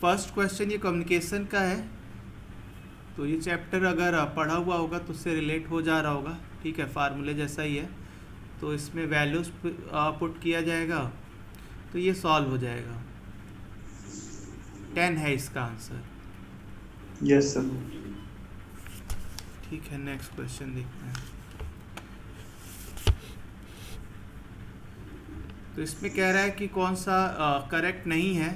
First question ये communication का है, तो ये चैप्टर अगर पढ़ा हुआ होगा तो उससे रिलेट हो जा रहा होगा। ठीक है, फार्मूले जैसा ही है। तो इसमें वैल्यूज पुट किया जाएगा तो ये सॉल्व हो जाएगा। 10 है इसका आंसर। Yes sir. ठीक है, नेक्स्ट क्वेश्चन देखते हैं। तो इसमें कह रहा है कि कौन सा करेक्ट नहीं है।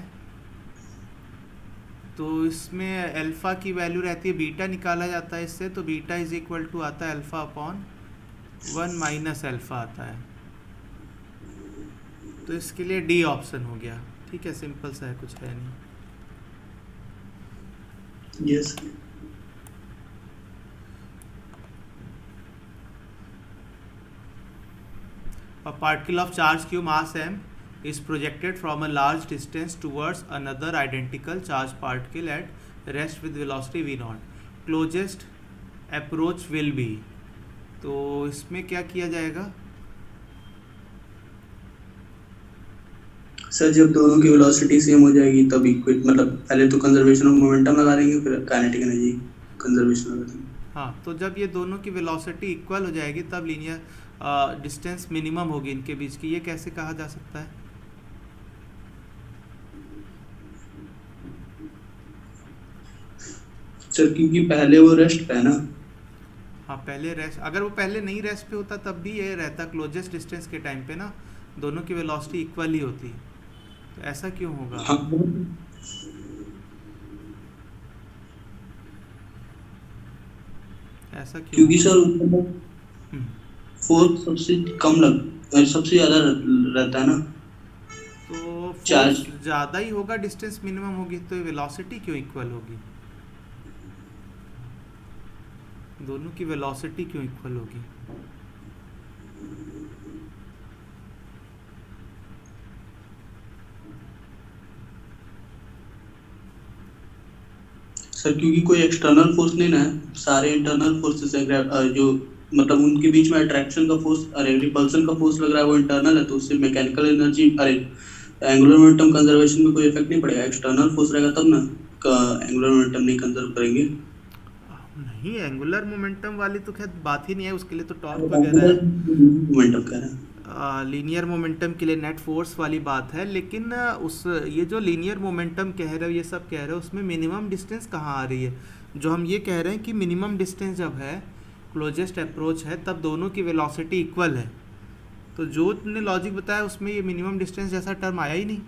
तो इसमें अल्फ़ा की वैल्यू रहती है, बीटा निकाला जाता है इससे, तो बीटा इज इक्वल टू आता है अल्फ़ा अपॉन 1 माइनस अल्फ़ा आता है। तो इसके लिए डी ऑप्शन हो गया। ठीक है, सिंपल सा है, कुछ है नहीं। Yes. A particle of charge q mass m is projected from a large distance towards another identical charged particle at rest with velocity v naught. Closest approach will be. तो इसमें क्या किया जाएगा? सर जब दोनों की वेलोसिटी सेम हो जाएगी तब इक्वेट, मतलब पहले तो कंजर्वेशन ऑफ मोमेंटम लगा देंगे, फिर काइनेटिक एनर्जी कंजर्वेशन लगा देंगे। हाँ, तो जब ये दोनों की वेलोसिटी इक्वल हो जाएगी तब लीनियर डिस्टेंस मिनिमम होगी इनके बीच की। ये कैसे कहा जा सकता है? सर क्योंकि पहले वो रेस्ट पे है ना। हाँ, पहले रेस्ट, अगर वो पहले नहीं रेस्ट पे होता तब भी ये रहता क्लोजेस्ट डिस्टेंस के टाइम पे ना, दोनों की वेलोसिटी इक्वल ही होती। तो ऐसा क्यों होगा? हाँ ऐसा क्यों क्योंकि होगा? सर फोर्स सबसे कम सबसे ज्यादा रहता है ना। तो चार्ज फोर्स ज़्यादा ही होगा, डिस्टेंस मिनिमम होगी, तो वेलोसिटी क्यों इक्वल होगी? दोनों की वेलोसिटी क्यों इक्वल होगी? सर क्योंकि कोई एक्सटर्नल फोर्स नहीं ना है, सारे इंटरनल फोर्सेस है। जो मतलब उनके बीच में अट्रैक्शन का फोर्स, अरे रिपल्सन का फोर्स लग रहा है वो इंटरनल है, तो उससे मैकेनिकल एनर्जी, अरे एंगुलर मोमेंटम कंजर्वेशन में कोई इफेक्ट नहीं पड़ेगा। एक्सटर्नल फोर्स रहेगा तब ना एंगुलर मोमेंटम नहीं कंजर्व करेंगे। नहीं, एंगुलर मोमेंटम वाली तो खैर बात ही नहीं है, उसके लिए तो टॉर्क वगैरह है। मोमेंटम कह रहा है। लीनियर मोमेंटम के लिए नेट फोर्स वाली बात है, लेकिन उस ये जो लीनियर मोमेंटम कह रहे हो, ये सब कह रहे हो, उसमें मिनिमम डिस्टेंस कहाँ आ रही है? जो हम ये कह रहे हैं कि मिनिमम डिस्टेंस जब है, क्लोजेस्ट अप्रोच है, तब दोनों की वेलोसिटी इक्वल है। तो जो तुमने लॉजिक बताया उसमें ये मिनिमम डिस्टेंस जैसा टर्म आया ही नहीं।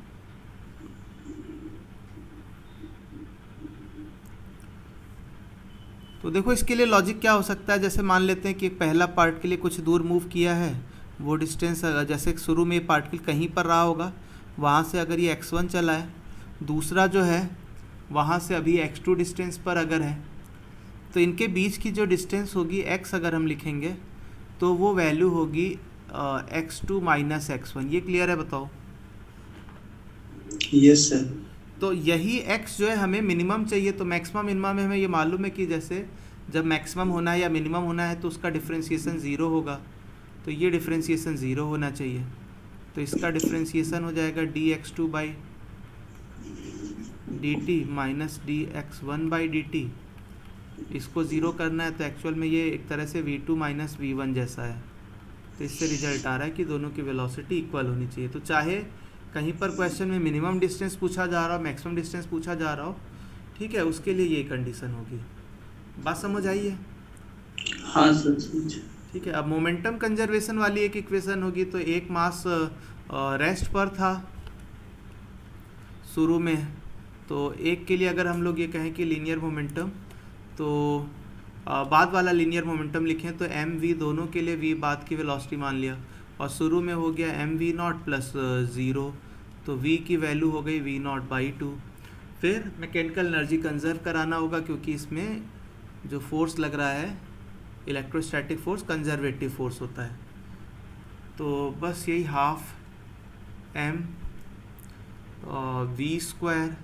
तो देखो, इसके लिए लॉजिक क्या हो सकता है? जैसे मान लेते हैं कि एक पहला पार्ट के लिए कुछ दूर मूव किया है, वो डिस्टेंस जैसे शुरू में ये पार्टिकल कहीं पर रहा होगा, वहाँ से अगर ये x1 चला है, दूसरा जो है वहाँ से अभी x2 डिस्टेंस पर अगर है, तो इनके बीच की जो डिस्टेंस होगी x अगर हम लिखेंगे तो वो वैल्यू होगी x2 माइनस x1। ये क्लियर है? बताओ। Yes sir. तो यही x जो है हमें मिनिमम चाहिए। तो मैक्सिमम मिनिमम में हमें ये मालूम है कि जैसे जब मैक्सिमम होना है या मिनिमम होना है तो उसका डिफ्रेंशिएशन ज़ीरो होगा, तो ये डिफ्रेंशिएशन ज़ीरो होना चाहिए। तो इसका डिफ्रेंशिएशन हो जाएगा dx2 by dt minus dx1 by dt। इसको ज़ीरो करना है तो एक्चुअल में ये एक तरह से v2 माइनस v1 जैसा है। तो इससे रिजल्ट आ रहा है कि दोनों की वेलोसिटी इक्वल होनी चाहिए। तो चाहे कहीं पर क्वेश्चन में मिनिमम डिस्टेंस पूछा जा रहा हो, मैक्सिमम डिस्टेंस पूछा जा रहा हो, ठीक है, उसके लिए ये कंडीशन होगी। बात समझ आई है? हाँ सर समझ। ठीक है, अब मोमेंटम कंजर्वेशन वाली एक इक्वेशन होगी। तो एक मास रेस्ट पर था शुरू में, तो एक के लिए अगर हम लोग ये कहें कि लीनियर मोमेंटम, तो बाद वाला लीनियर मोमेंटम लिखें तो एम वी, दोनों के लिए वी बाद की वेलोसिटी मान लिया, और शुरू में हो गया M V not plus zero, तो वी की वैल्यू हो गई वी नॉट बाई टू। फिर मैकेनिकल एनर्जी कंजर्व कराना होगा, क्योंकि इसमें जो फोर्स लग रहा है इलेक्ट्रोस्टैटिक फोर्स कंजर्वेटिव फोर्स होता है। तो बस यही हाफ एम वी स्क्वायर,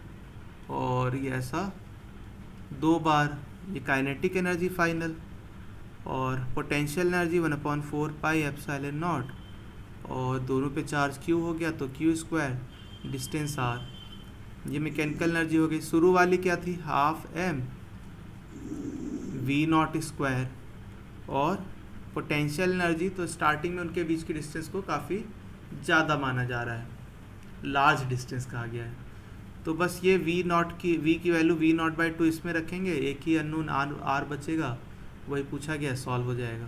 और ये ऐसा दो बार ये काइनेटिक एनर्जी फाइनल, और potential energy 1/4 pi epsilon not, और दोनों पे चार्ज क्यू हो गया तो क्यू स्क्वायर, डिस्टेंस आर। ये मैकेनिकल एनर्जी हो गई। शुरू वाली क्या थी, half M V not square, और पोटेंशियल एनर्जी तो स्टार्टिंग में उनके बीच की डिस्टेंस को काफ़ी ज़्यादा माना जा रहा है, लार्ज डिस्टेंस कहा गया है। तो बस ये वी नॉट की वैल्यू वी नॉट बाई 2 इसमें रखेंगे, एक ही अननोन आर बचेगा, वही पूछा गया, सॉल्व हो जाएगा।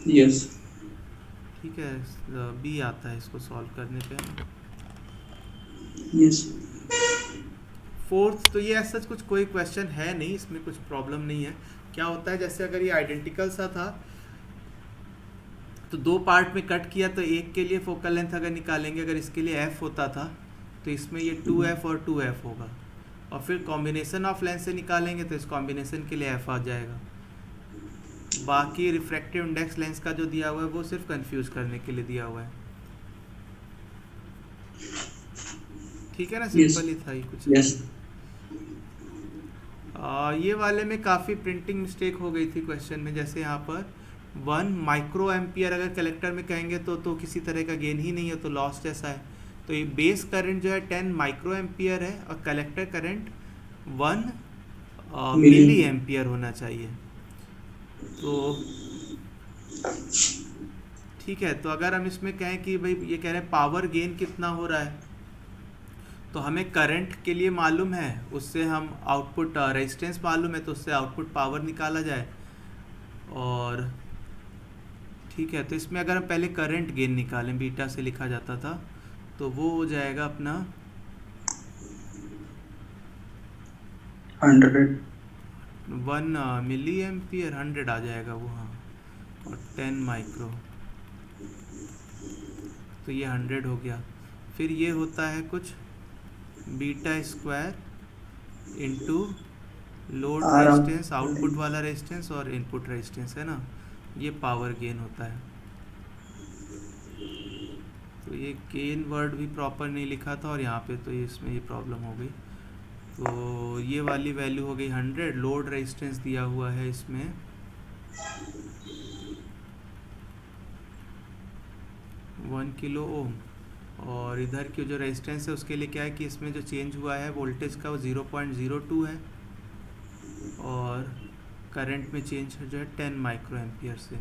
यस ठीक है, बी आता है इसको सॉल्व करने पे। यस फोर्थ, तो ये ऐसा कुछ कोई क्वेश्चन है नहीं, इसमें कुछ प्रॉब्लम नहीं है। क्या होता है, जैसे अगर ये आइडेंटिकल सा था तो दो पार्ट में कट किया, तो एक के लिए फोकल लेंथ अगर निकालेंगे, अगर इसके लिए एफ होता था तो इसमें ये 2f और 2f होगा, और फिर कॉम्बिनेशन ऑफ लेंथ से निकालेंगे तो इस कॉम्बिनेशन के लिए एफ आ जाएगा। बाकी रिफ्रैक्टिव इंडेक्स लेंस का जो दिया हुआ है वो सिर्फ कंफ्यूज करने के लिए दिया हुआ है। ठीक है ना, सिंपल ही था ये, कुछ यस ये वाले में काफ़ी प्रिंटिंग मिस्टेक हो गई थी क्वेश्चन में। जैसे यहाँ पर 1 माइक्रो एम्पियर अगर कलेक्टर में कहेंगे तो किसी तरह का गेन ही नहीं है, तो लॉस जैसा है। तो ये बेस करंट जो है 10 माइक्रो एम्पियर है, और कलेक्टर करंट 1 मिली एम्पियर होना चाहिए। तो ठीक है, तो अगर हम इसमें कहें कि भाई ये कह रहे हैं पावर गेन कितना हो रहा है, तो हमें करंट के लिए मालूम है, उससे हम आउटपुट रेजिस्टेंस मालूम है, तो उससे आउटपुट पावर निकाला जाए। और ठीक है, तो इसमें अगर हम पहले करंट गेन निकालें, बीटा से लिखा जाता था, तो वो हो जाएगा अपना 1 मिली एम्पियर, 100 आ जाएगा वो, हाँ, और 10 माइक्रो, तो ये 100 हो गया। फिर ये होता है कुछ beta square into load resistance, output वाला रेजिस्टेंस और इनपुट रेजिस्टेंस, है ना, ये पावर गेन होता है। तो ये गेन वर्ड भी प्रॉपर नहीं लिखा था, और यहाँ पे तो इसमें ये प्रॉब्लम हो गई। तो ये वाली वैल्यू हो गई 100, लोड रेजिस्टेंस दिया हुआ है इसमें 1 किलो ओम, और इधर की जो रेजिस्टेंस है उसके लिए क्या है कि इसमें जो चेंज हुआ है वोल्टेज का वो 0.02 है, और करंट में चेंज जो है 10 माइक्रो एम्पियर से।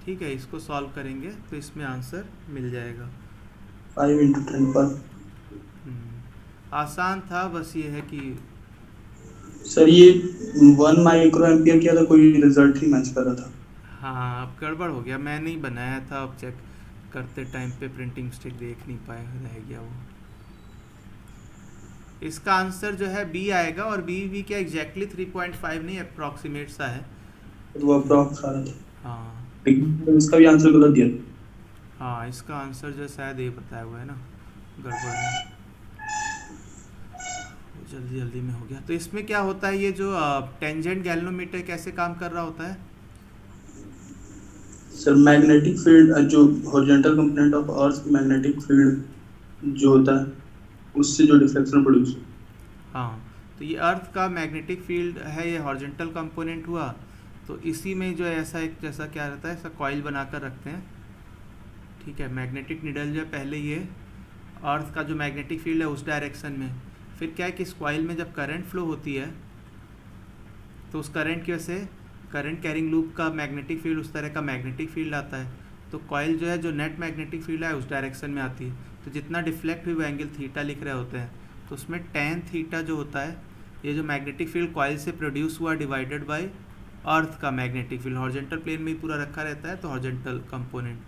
ठीक है, इसको सॉल्व करेंगे तो इसमें आंसर मिल जाएगा 5 × 10 पर। आसान था, बस ये है कि सर ये 1 माइक्रो एम्पियर किया था, कोई रिजल्ट ही मैच कर रहा था। हाँ, अब गड़बड़ हो गया, मैं नहीं बनाया था, अब चेक करते टाइम पे प्रिंटिंग मिस्टेक देख नहीं पाए, रह गया वो। इसका आंसर जो है बी आएगा, और बी क्या एग्जैक्टली 3.5 नहीं, अप्रॉक्सीमेट सा है, वो अप्रॉक्स आ रहा था। हाँ लेकिन इसका भी आंसर गलत दिया। हाँ, इसका आंसर जो शायद ये बताया हुआ है ना, गड़बड़ है, जल्दी जल्दी में हो गया। तो इसमें क्या होता है, ये जो टेंजेंट गैल्वेनोमीटर कैसे काम कर रहा होता है? सर मैग्नेटिक फील्ड, जो horizontal component of earth magnetic field जो होता है, उससे जो डिफ्लेक्शन प्रोड्यूस। हाँ, तो ये अर्थ का मैग्नेटिक फील्ड है, ये हॉरिजॉन्टल कंपोनेंट हुआ, तो इसी में जो है ऐसा एक जैसा क्या रहता है, ऐसा कॉइल बनाकर रखते हैं। ठीक है, मैग्नेटिक निडल जो है पहले ये अर्थ का जो मैग्नेटिक फील्ड है उस डायरेक्शन में, फिर क्या है कि इस कॉइल में जब करंट फ्लो होती है तो उस करंट की वजह से करंट कैरिंग लूप का मैग्नेटिक फील्ड उस तरह का मैग्नेटिक फील्ड आता है, तो कॉइल जो है जो नेट मैग्नेटिक फील्ड है उस डायरेक्शन में आती है। तो जितना डिफ्लेक्ट हुई वो एंगल थीटा लिख रहे होते हैं, तो उसमें tan थीटा जो होता है, ये जो मैग्नेटिक फील्ड कॉइल से प्रोड्यूस हुआ डिवाइडेड बाय अर्थ का मैग्नेटिक फील्ड, हॉरिजॉन्टल प्लेन में ही पूरा रखा रहता है, तो हॉरिजॉन्टल कंपोनेंट,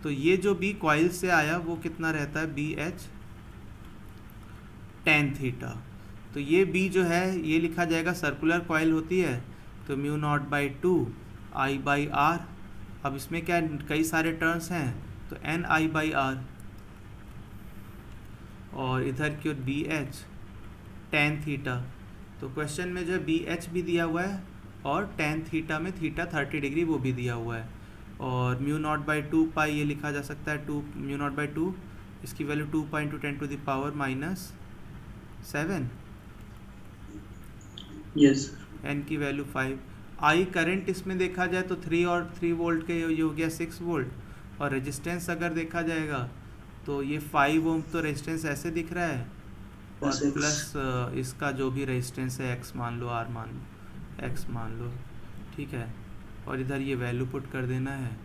तो ये जो बी कॉइल से आया वो कितना रहता है, बी एच tan थीटा। तो ये बी जो है ये लिखा जाएगा, सर्कुलर कॉइल होती है तो μ0/2 I/r। अब इसमें क्या कई सारे टर्म्स हैं, तो NI/r, और इधर की ओर बी एच tan थीटा। तो क्वेश्चन में जो है बी एच भी दिया हुआ है, और tan थीटा में थीटा 30 डिग्री वो भी दिया हुआ है, और μ0/2 पाई ये लिखा जा सकता है, 2 μ0/2, इसकी वैल्यू 2 पाई × 10⁻⁻7, यस, n की वैल्यू 5। आई करंट इसमें देखा जाए तो 3 और 3 वोल्ट के ये हो गया 6 वोल्ट, और रेजिस्टेंस अगर देखा जाएगा तो ये 5 ओम तो रेजिस्टेंस ऐसे दिख रहा है, और प्लस प्लस इसका जो भी रेजिस्टेंस है एक्स मान लो, आर मान लो, एक्स मान लो, ठीक है। और इधर ये वैल्यू पुट कर देना है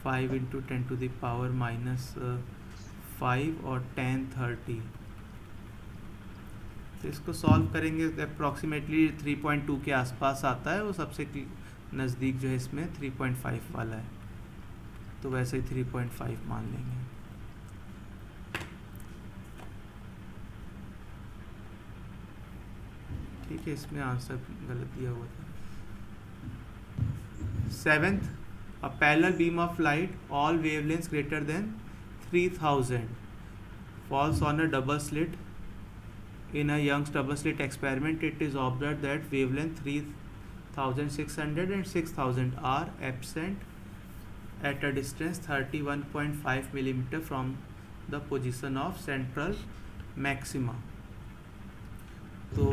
5 इंटू 10⁻⁵ और 1030। तो इसको सॉल्व करेंगे तो अप्रॉक्सीमेटली 3.2 के आसपास आता है, वो सबसे नज़दीक जो है इसमें 3.5 वाला है, तो वैसे ही 3.5 मान लेंगे। ठीक है, इसमें आंसर गलत दिया हुआ था। 7th, a parallel beam of light all wavelengths greater than 3000 falls on a double slit. In a Young's double slit experiment, it is observed that wavelength 3600 and 6000 are absent at a distance 31.5 millimeter from the position of central maxima. तो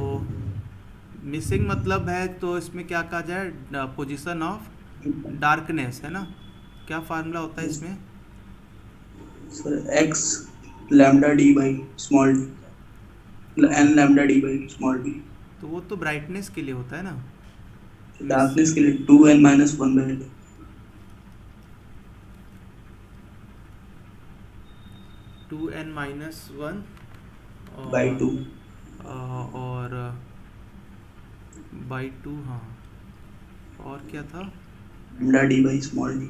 missing मतलब है, तो इसमें क्या कहा जाए, position of darkness है ना। क्या फार्मूला होता है इसमें? Sir X lambda D by small D, N lambda D by small D. तो वो तो ब्राइटनेस के लिए होता है ना, डार्कनेस के लिए 2n minus 1 by 2n minus 1 by 2 और बाई 2। हाँ, और क्या था? Lambda D by small D.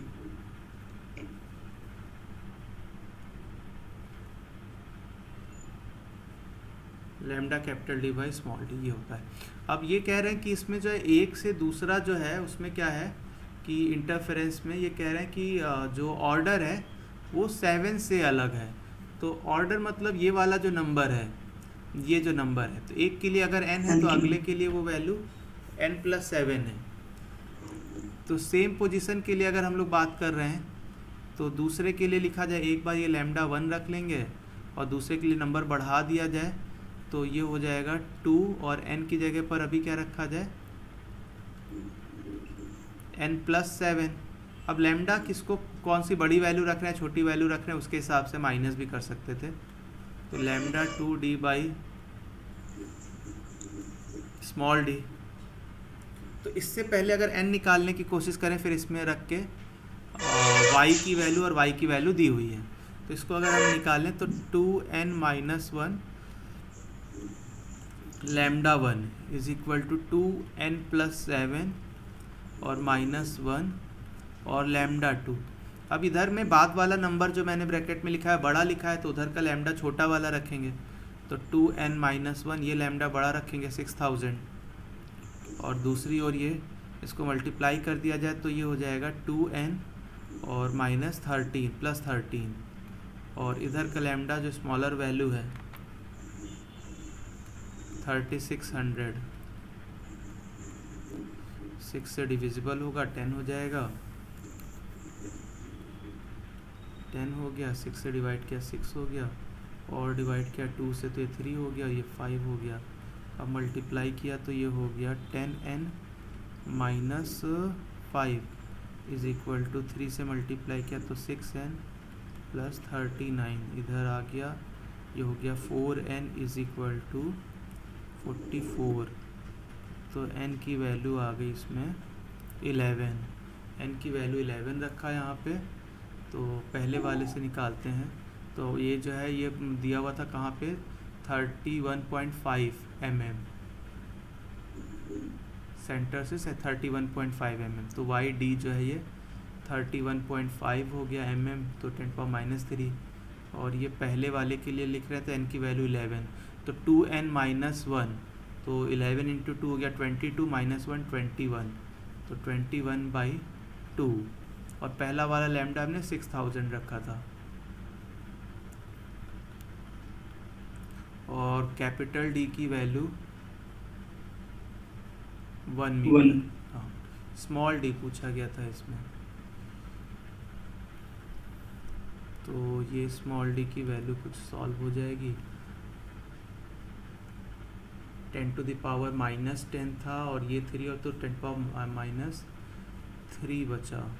Lambda capital D by small D, ये होता है। अब ये कह रहे हैं कि इसमें जो है एक से दूसरा जो है उसमें क्या है कि इंटरफेरेंस में ये कह रहे हैं कि जो ऑर्डर है वो 7 से अलग है। तो ऑर्डर मतलब ये वाला जो नंबर है, ये जो नंबर है, तो एक के लिए अगर n है तो अगले के लिए वो वैल्यू n+7 है। तो सेम पोजीशन के लिए अगर हम लोग बात कर रहे हैं तो दूसरे के लिए लिखा जाए, एक बार ये लैम्डा 1 रख लेंगे और दूसरे के लिए नंबर बढ़ा दिया जाए तो ये हो जाएगा 2, और n की जगह पर अभी क्या रखा जाए, n+7। अब लैम्डा किसको कौन सी बड़ी वैल्यू रख रहे हैं, छोटी वैल्यू रख रहे हैं, उसके हिसाब से माइनस भी कर सकते थे। तो lambda 2d by small D. तो इससे पहले अगर n निकालने की कोशिश करें फिर इसमें रख के y की वैल्यू, और y की वैल्यू दी हुई है, तो इसको अगर हम निकालें तो 2n minus 1 lambda 1 is equal to 2n+7 और -1 और लैम्डा 2। अब इधर में बाद वाला नंबर जो मैंने ब्रैकेट में लिखा है बड़ा लिखा है, तो उधर का लैम्डा छोटा वाला रखेंगे। तो 2n-1 ये लैम्डा बड़ा रखेंगे 6000, और दूसरी ओर ये इसको मल्टीप्लाई कर दिया जाए तो ये हो जाएगा 2n और -13 +13, और इधर का लैम्डा जो स्मॉलर वैल्यू है 3600, 6 से डिविजिबल होगा 10 हो जाएगा, 10 हो गया, 6 से डिवाइड किया 6 हो गया, और डिवाइड किया 2 से तो ये 3 हो गया, ये 5 हो गया। अब मल्टीप्लाई किया तो ये हो गया 10n-5 इज इक्वल टू 3 से मल्टीप्लाई किया तो 6n+39 इधर आ गया, ये हो गया 4n इज इक्वल टू 44। तो n की वैल्यू आ गई इसमें 11, n की वैल्यू 11 रखा है यहाँ पे। तो पहले वाले से निकालते हैं, तो ये जो है ये दिया हुआ था कहाँ पे, 31.5 mm, सेंटर से 31.5 mm। तो YD जो है ये 31.5 हो गया mm, तो 10⁻³ और ये पहले वाले के लिए लिख रहे थे n की वैल्यू 11, तो 2n-1, तो 11 इंटू 2 हो गया 22, -1 21, तो 21/2, और पहला वाला लैम्डा हमने 6000 रखा था। और कैपिटल डी की वैल्यू 1 मीटर। हाँ, स्मॉल डी पूछा गया था इसमें, तो ये स्मॉल डी की वैल्यू कुछ सॉल्व हो जाएगी। 10⁻⁻10 था और ये 3, और तो 10⁻³ बचा,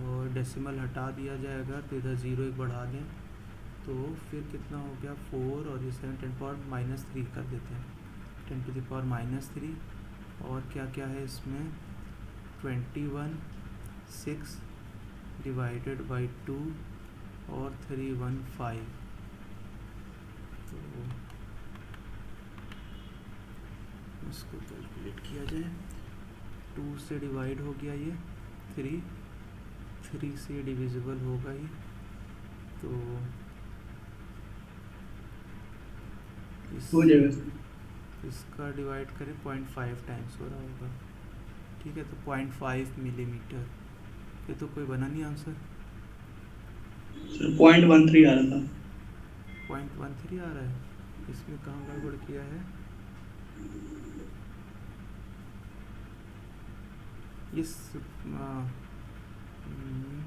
और डेसिमल हटा दिया जाएगा तो इधर 0 एक बढ़ा दें तो फिर कितना हो गया 4 और ये 7 10⁻³ कर देते हैं 10⁻³ और क्या क्या है इसमें 21 6 डिवाइडेड बाई 2 और 315 तो इसको कैलकुलेट किया जाए 2 से डिवाइड हो गया ये 3 से डिविजिबल होगा ये तो हो जाएगा सर। इसका डिवाइड करें 0.5 टाइम्स हो रहा होगा ठीक है तो 0.5 मिलीमीटर ये तो कोई बना नहीं आंसर सर 0.13 आ रहा था 0.13 आ रहा है इसमें कहाँ गड़बड़ किया है इस हम्म,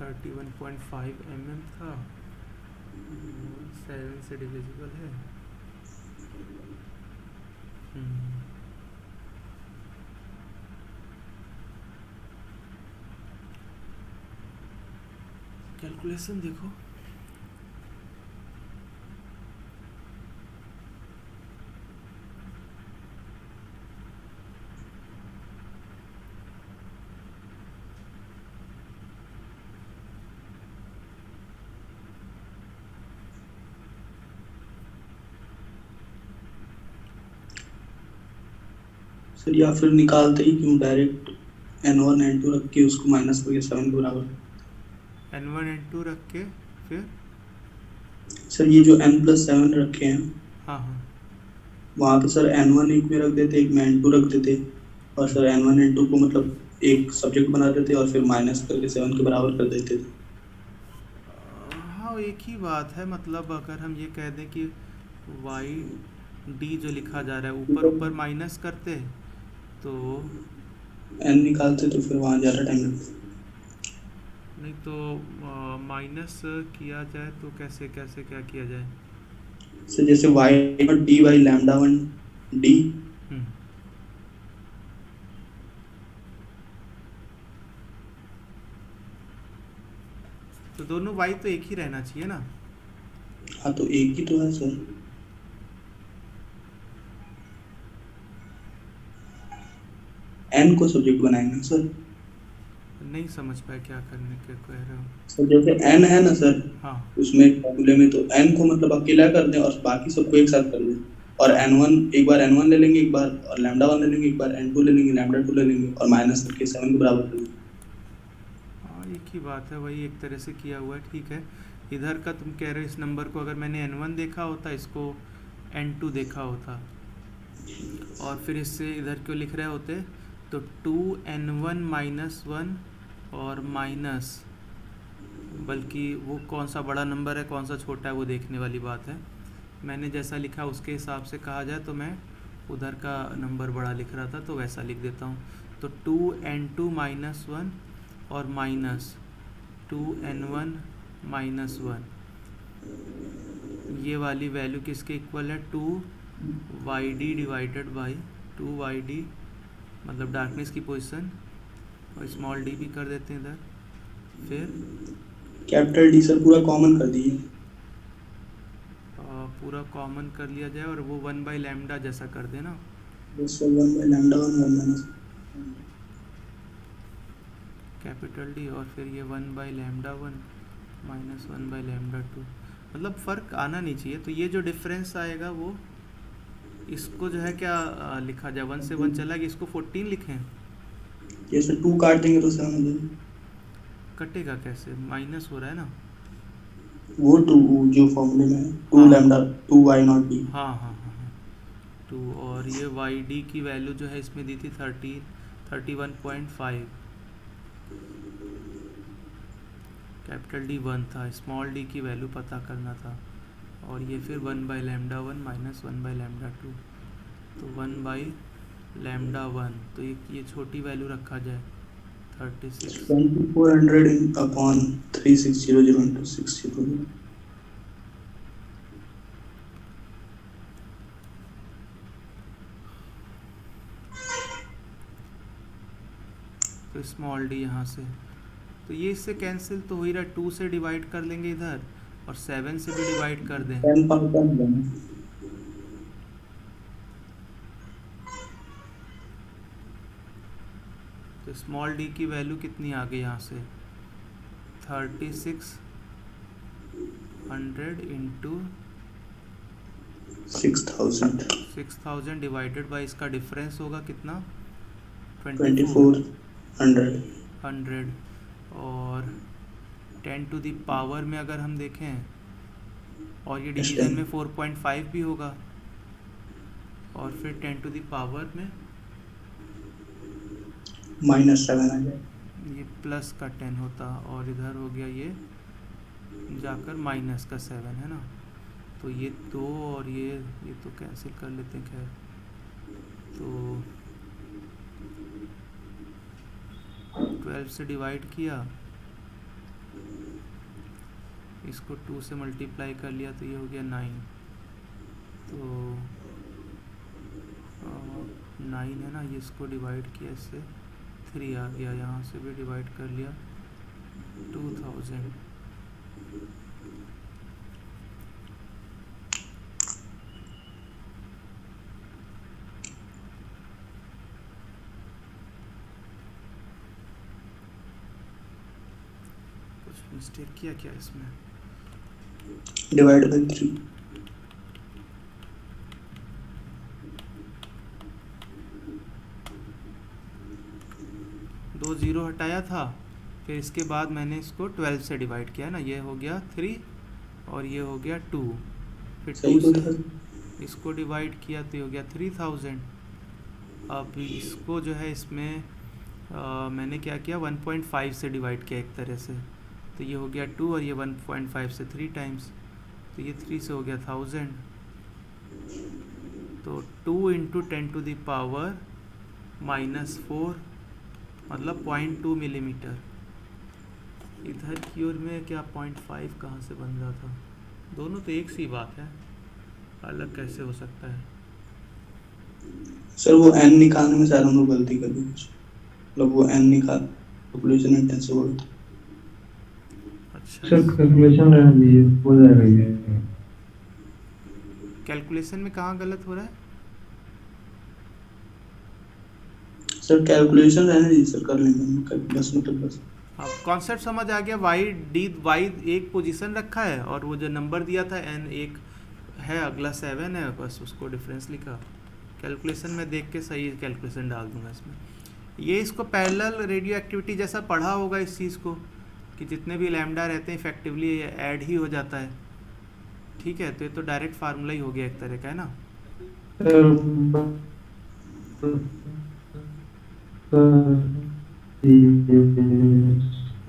31.5 mm था 7 से डिविजिबल है कैलकुलेशन देखो सर या फिर निकालते ही क्यों डायरेक्ट n1 n2 रख के उसको माइनस करके 7 के बराबर n1 n2 रख के फिर सर ये जो n+7 रखे हैं हाँ हाँ वहाँ पे सर n1 एक में रख देते एक में n2 रख देते और सर n1 n2 को मतलब एक सब्जेक्ट बना देते और फिर माइनस करके 7 के बराबर कर देते हाँ एक ही बात है मतलब अगर हम ये कह दें कि वाई डी जो लिखा जा रहा है ऊपर ऊपर माइनस करते तो n निकालते तो फिर वहाँ ज़्यादा टाइम लगता नहीं तो माइनस किया जाए तो कैसे कैसे क्या किया जाए सर जैसे y0 d बाई λ1 d तो दोनों y तो एक ही रहना चाहिए ना हाँ तो एक ही तो है सर n को सब्जेक्ट बनाएंगे सर नहीं समझ पाया क्या करने के कह रहे हो सर जैसे n है ना सर हाँ उसमें फॉर्मूले में तो n को मतलब अकेला कर दें और बाकी सबको एक साथ कर दें और n1 एक बार n1 ले लेंगे एक बार और λ1 ले लेंगे एक बार n2 ले लेंगे λ2 ले लेंगे और माइनस करके 7 के बराबर कर देंगे हाँ एक ही बात है वही एक तरह से किया हुआ है ठीक है इधर का तुम कह रहे हो इस नंबर को अगर मैंने n1 देखा होता इसको n2 देखा होता और फिर इससे इधर क्यों लिख रहे होते तो 2n1 माइनस 1 और माइनस बल्कि वो कौन सा बड़ा नंबर है कौन सा छोटा है वो देखने वाली बात है मैंने जैसा लिखा उसके हिसाब से कहा जाए तो मैं उधर का नंबर बड़ा लिख रहा था तो वैसा लिख देता हूँ तो 2n2 माइनस 1 और माइनस 2n1 माइनस 1 ये वाली वैल्यू किसके इक्वल है 2yd डिवाइडेड बाई 2yd मतलब डार्कनेस की पोजीशन और स्मॉल डी भी कर देते हैं इधर फिर कैपिटल डी सर पूरा कॉमन कर दिए पूरा कॉमन कर लिया जाए और वो 1/λ जैसा कर देना बस 1/λ1 1 माइनस कैपिटल डी और फिर ये 1/λ1 माइनस 1/λ2 मतलब फ़र्क आना नहीं चाहिए तो ये जो डिफरेंस आएगा वो इसको जो है क्या लिखा जाए 1 से 1 चला गया इसको 14 लिखें जैसे 2 काट देंगे तो 7 हो जाएगा कटेगा कैसे माइनस हो रहा है ना वो 2 जो फॉर्मूले में है 2 लैम्डा 2 y नॉट d हाँ हाँ हाँ हाँ 2 और ये वाई डी की वैल्यू जो है इसमें दी थी 13 31.5, कैपिटल डी 1 था, स्मॉल डी की वैल्यू पता करना था, और ये फिर 1/λ1 माइनस 1/λ2, तो 1/λ1, तो ये छोटी वैल्यू रखा जाए 36। 2400 upon 3600 into 600. तो स्मॉल डी यहाँ से, तो ये इससे कैंसिल तो हो ही रहा, 2 से डिवाइड कर लेंगे इधर और 7 से भी डिवाइड कर दें। 10 power 10. तो स्मॉल डी की वैल्यू कितनी आ गई यहाँ से, 3600 इंटू 6000 डिवाइडेड बाई इसका डिफरेंस होगा कितना, 2400. और 10 टू द पावर में अगर हम देखें, और ये Yes, डिवीजन 10. में 4.5 भी होगा, और फिर 10 टू द पावर में -7 आ जाए. ये प्लस का 10 होता, और इधर हो गया ये जाकर माइनस का 7, है ना। तो ये 2 और ये तो कैंसिल कर लेते हैं, खैर। तो 12 से डिवाइड किया, इसको 2 से मल्टीप्लाई कर लिया, तो ये हो गया 9, तो 9 है ना, ये इसको डिवाइड किया, इससे 3 आ गया, यहाँ से भी डिवाइड कर लिया 2000। कुछ मिस्टेक किया क्या इसमें, डिवाइड बाय 3. 2 0 हटाया था, फिर इसके बाद मैंने इसको 12 से डिवाइड किया ना, ये हो गया 3 और ये हो गया 2, फिर 2 से इसको डिवाइड किया तो ये हो गया 3000। अब इसको जो है इसमें मैंने क्या किया, 1.5 से डिवाइड किया एक तरह से, तो ये हो गया 2 और ये 1.5 से 3 टाइम्स, तो ये 3 से हो गया 1000। तो 2 इंटू 10 टू द पावर -4 मतलब 0.2 मिलीमीटर। इधर की ओर में क्या 0.5 कहाँ से बन रहा था, दोनों तो एक सी बात है, अलग कैसे हो सकता है। सर वो n निकालने में शायद हम लोग गलती कर दी, मतलब वो n निकाल पॉपुलेशन इंटेंसिव हो गया। अच्छा, सर कैलकुलेशन रहने दीजिए, हो जाएगा ये। कैलकुलेशन में कहाँ गलत हो रहा है सर कैलकुलेशन रहने दीजिए सर, कर लेंगे हम बस, मतलब बस। अब कॉन्सेप्ट समझ आ गया। वाई एक पोजीशन रखा है और वो जो नंबर दिया था n एक है, अगला 7 है, बस उसको डिफरेंस लिखा। कैलकुलेशन में देख के सही कैलकुलेशन डाल दूंगा इसमें। ये इसको पैरेलल रेडियो एक्टिविटी जैसा पढ़ा होगा इस चीज़ को, कि जितने भी लैम्डा रहते हैं इफेक्टिवली ऐड ही हो जाता है। ठीक है, तो ये तो डायरेक्ट फार्मूला ही हो गया एक तरह का, है ना।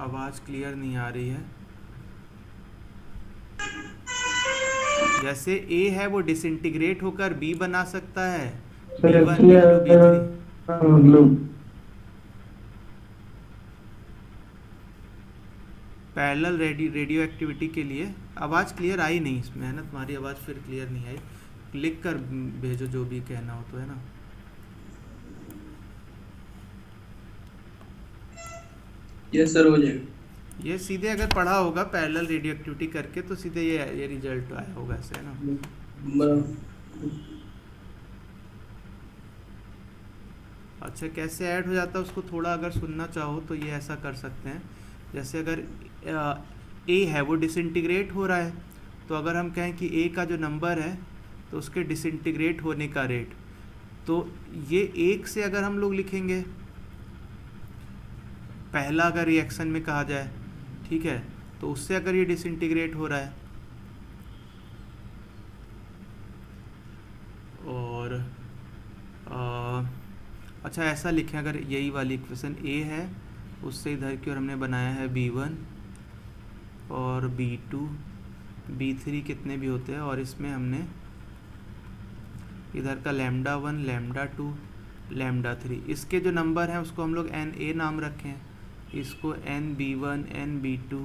आवाज़ क्लियर नहीं आ रही है। जैसे A है वो डिसइंटीग्रेट होकर B बना सकता है, B1 into B3। Parallel radio activity के लिए आवाज़ क्लियर आई नहीं इसमें, है ना, तुम्हारी आवाज़ फिर क्लियर नहीं आई। लिख कर भेजो जो भी कहना हो तो, है ना। यस सर, हो जाएगा। ये सीधे अगर पढ़ा होगा पैरेलल रेडियो एक्टिविटी करके तो सीधे ये रिजल्ट आया होगा ऐसे, है ना। अच्छा, कैसे ऐड हो जाता है उसको थोड़ा अगर सुनना चाहो तो ये ऐसा कर सकते हैं। जैसे अगर A है वो डिसइंटीग्रेट हो रहा है, तो अगर हम कहें कि A का जो नंबर है तो उसके डिसइंटीग्रेट होने का रेट, तो ये 1 से अगर हम लोग लिखेंगे, पहला अगर रिएक्शन में कहा जाए, ठीक है, तो उससे अगर ये डिसइंटीग्रेट हो रहा है और अच्छा ऐसा लिखें, अगर यही वाली इक्वेशन ए है, उससे इधर की ओर हमने बनाया है b1 और b2, b3 कितने भी होते हैं, और इसमें हमने इधर का λ1, λ2, λ3, इसके जो नंबर हैं उसको हम लोग NA नाम रखें, इसको NB1, NB2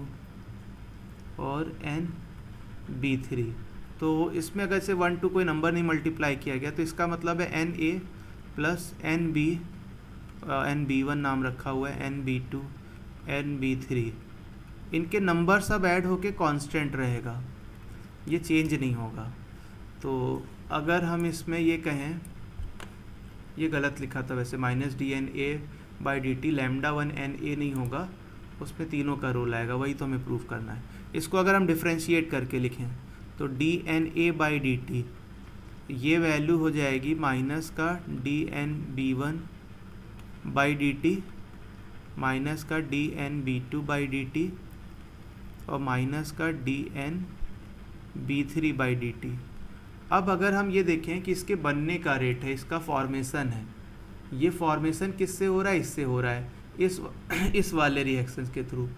और NB3। तो इसमें अगर से 1 2 कोई नंबर नहीं मल्टीप्लाई किया गया तो इसका मतलब है NA प्लस NB1 नाम रखा हुआ है, NB2, NB3, इनके नंबर सब ऐड होके कांस्टेंट रहेगा, ये चेंज नहीं होगा। तो अगर हम इसमें ये कहें, ये गलत लिखा था वैसे, -dNA/dt λ1 NA नहीं होगा, उसमें तीनों का रोल आएगा, वही तो हमें प्रूव करना है। इसको अगर हम डिफ्रेंशिएट करके लिखें तो dNA/dt ये वैल्यू हो जाएगी माइनस का dNB1/dt माइनस का dNB2/dt और माइनस का dNB3/dt। अब अगर हम ये देखें कि इसके बनने का रेट है, इसका फॉर्मेशन है, ये फॉर्मेशन किससे हो रहा है, इससे हो रहा है, इस वाले रिएक्शंस के थ्रू।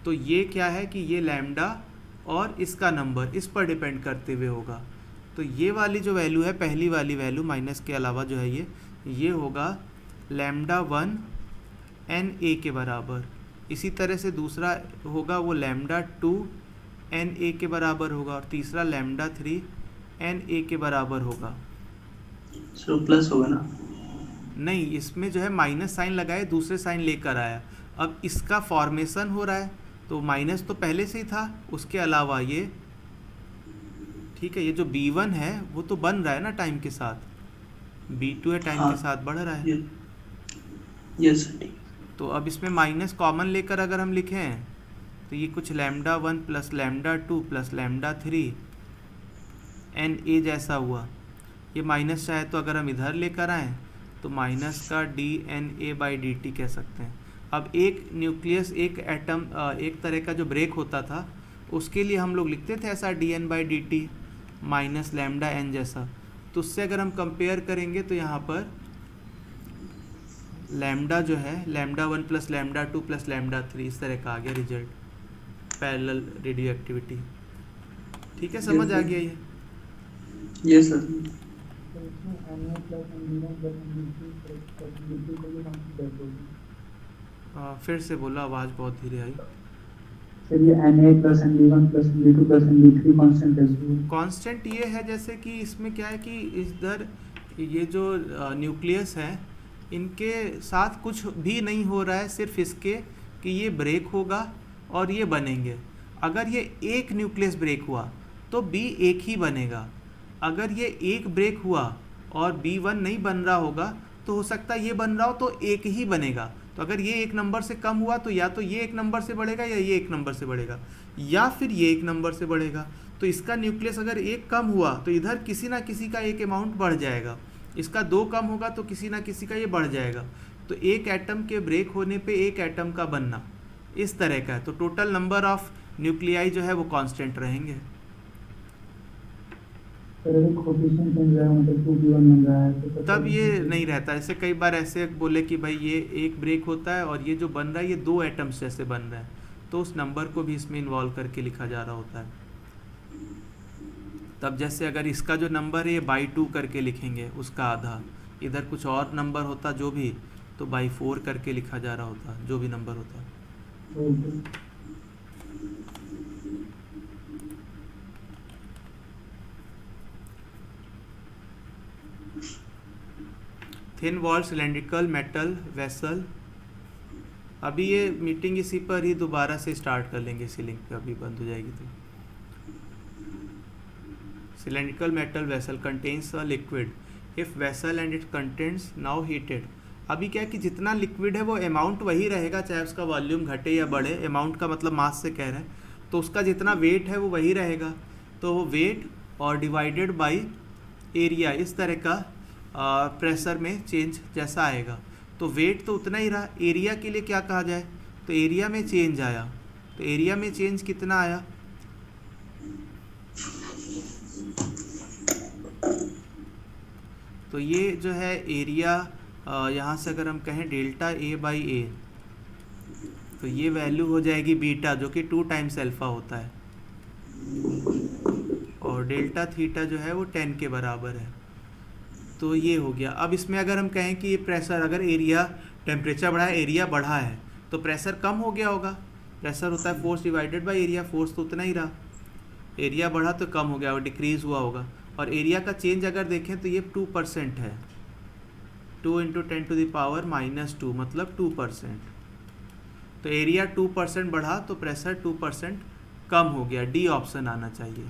तो ये क्या है कि ये लैम्डा और इसका नंबर इस पर डिपेंड करते हुए होगा। तो ये वाली जो वैल्यू है, पहली वाली वैल्यू माइनस के अलावा जो है ये होगा λ1 NA के बराबर। इसी तरह से दूसरा होगा वो λ2 NA के बराबर होगा, और तीसरा λ3 NA के बराबर होगा। सो प्लस होगा ना? नहीं, इसमें जो है माइनस साइन लगाए, दूसरे साइन लेकर आया। अब इसका फॉर्मेशन हो रहा है तो माइनस तो पहले से ही था, उसके अलावा ये, ठीक है, ये जो B1 है वो तो बन रहा है ना टाइम के साथ, B2 है टाइम के साथ बढ़ रहा है। यस। तो अब इसमें माइनस कॉमन लेकर अगर हम लिखें तो ये कुछ λ1 प्लस λ2 प्लस λ3 NA जैसा हुआ। ये माइनस चाहे तो अगर हम इधर लेकर आएँ तो माइनस का dNA/dt कह सकते हैं। अब एक न्यूक्लियस, एक एटम, एक तरह का जो ब्रेक होता था, उसके लिए हम लोग लिखते थे ऐसा dN/dt माइनस λN जैसा। तो उससे अगर हम कंपेयर करेंगे तो यहाँ पर लैम्डा जो है λ1 प्लस λ2 प्लस λ3 इस तरह का आ गया रिजल्ट, पैरेलल रेडियो एक्टिविटी। ठीक है, समझ आ गया ये? Yes sir. फिर से बोला, आवाज़ बहुत धीरे आई। सर ये Na plus NB1 plus NB2 plus NB3 constant है। कांस्टेंट ये है जैसे कि इसमें क्या है कि इधर ये जो न्यूक्लियस है इनके साथ कुछ भी नहीं हो रहा है, सिर्फ इसके कि ये ब्रेक होगा और ये बनेंगे। अगर ये एक न्यूक्लियस ब्रेक हुआ तो B एक ही बनेगा। अगर ये एक ब्रेक हुआ और B1 नहीं बन रहा होगा तो हो सकता है ये बन रहा हो तो एक ही बनेगा। तो अगर ये एक नंबर से कम हुआ तो या तो ये एक नंबर से बढ़ेगा या ये एक नंबर से बढ़ेगा या फिर ये एक नंबर से बढ़ेगा। तो इसका न्यूक्लियस अगर एक कम हुआ तो इधर किसी ना किसी का एक अमाउंट बढ़ जाएगा, इसका दो कम होगा तो किसी ना किसी का ये बढ़ जाएगा। तो एक एटम के ब्रेक होने पे एक एटम का बनना इस तरह का है। तो टोटल नंबर ऑफ न्यूक्लियाई जो है वो कांस्टेंट रहेंगे। तब ये नहीं रहता। ऐसे कई बार ऐसे बोले कि भाई ये एक ब्रेक होता है और ये जो बन रहा है ये दो एटम्स जैसे बन रहा है, तो उस नंबर को भी इसमें इन्वॉल्व करके लिखा जा रहा होता है। तब जैसे अगर इसका जो नंबर है ये by2 करके लिखेंगे, उसका आधा, इधर कुछ और नंबर होता जो भी, तो by4 करके लिखा जा रहा होता जो भी नंबर होता। Thin wall cylindrical metal vessel. अभी ये मीटिंग इसी पर ही दोबारा से स्टार्ट कर लेंगे, इसी लिंक पे अभी बंद हो जाएगी। तो cylindrical metal vessel contains a liquid if vessel and its contents now heated। अभी क्या है कि जितना लिक्विड है वो अमाउंट वही रहेगा, चाहे उसका वॉल्यूम घटे या बढ़े। अमाउंट का मतलब मास से कह रहे हैं, तो उसका जितना वेट है वो वही रहेगा। तो वो वेट और डिवाइडेड बाय एरिया, इस तरह का प्रेशर में चेंज जैसा आएगा। तो वेट तो उतना ही रहा। एरिया के लिए क्या कहा जाए, तो एरिया में चेंज आया। तो एरिया में चेंज कितना आया, तो ये जो है एरिया यहाँ से अगर हम कहें डेल्टा ए बाई ए, तो ये वैल्यू हो जाएगी बीटा, जो कि 2 टाइम्स अल्फ़ा होता है, और डेल्टा थीटा जो है वो 10 के बराबर है। तो ये हो गया। अब इसमें अगर हम कहें कि ये प्रेशर, अगर एरिया टेम्परेचर बढ़ा है, एरिया बढ़ा है, तो प्रेशर कम हो गया होगा। प्रेशर होता है force divided by area, force तो उतना ही रहा, एरिया बढ़ा तो कम हो गया और डिक्रीज़ हुआ होगा। और एरिया का चेंज अगर देखें तो ये 2% है, 2 × 10⁻⁻², मतलब 2%। तो एरिया 2% बढ़ा तो प्रेशर 2% कम हो गया। डी ऑप्शन आना चाहिए।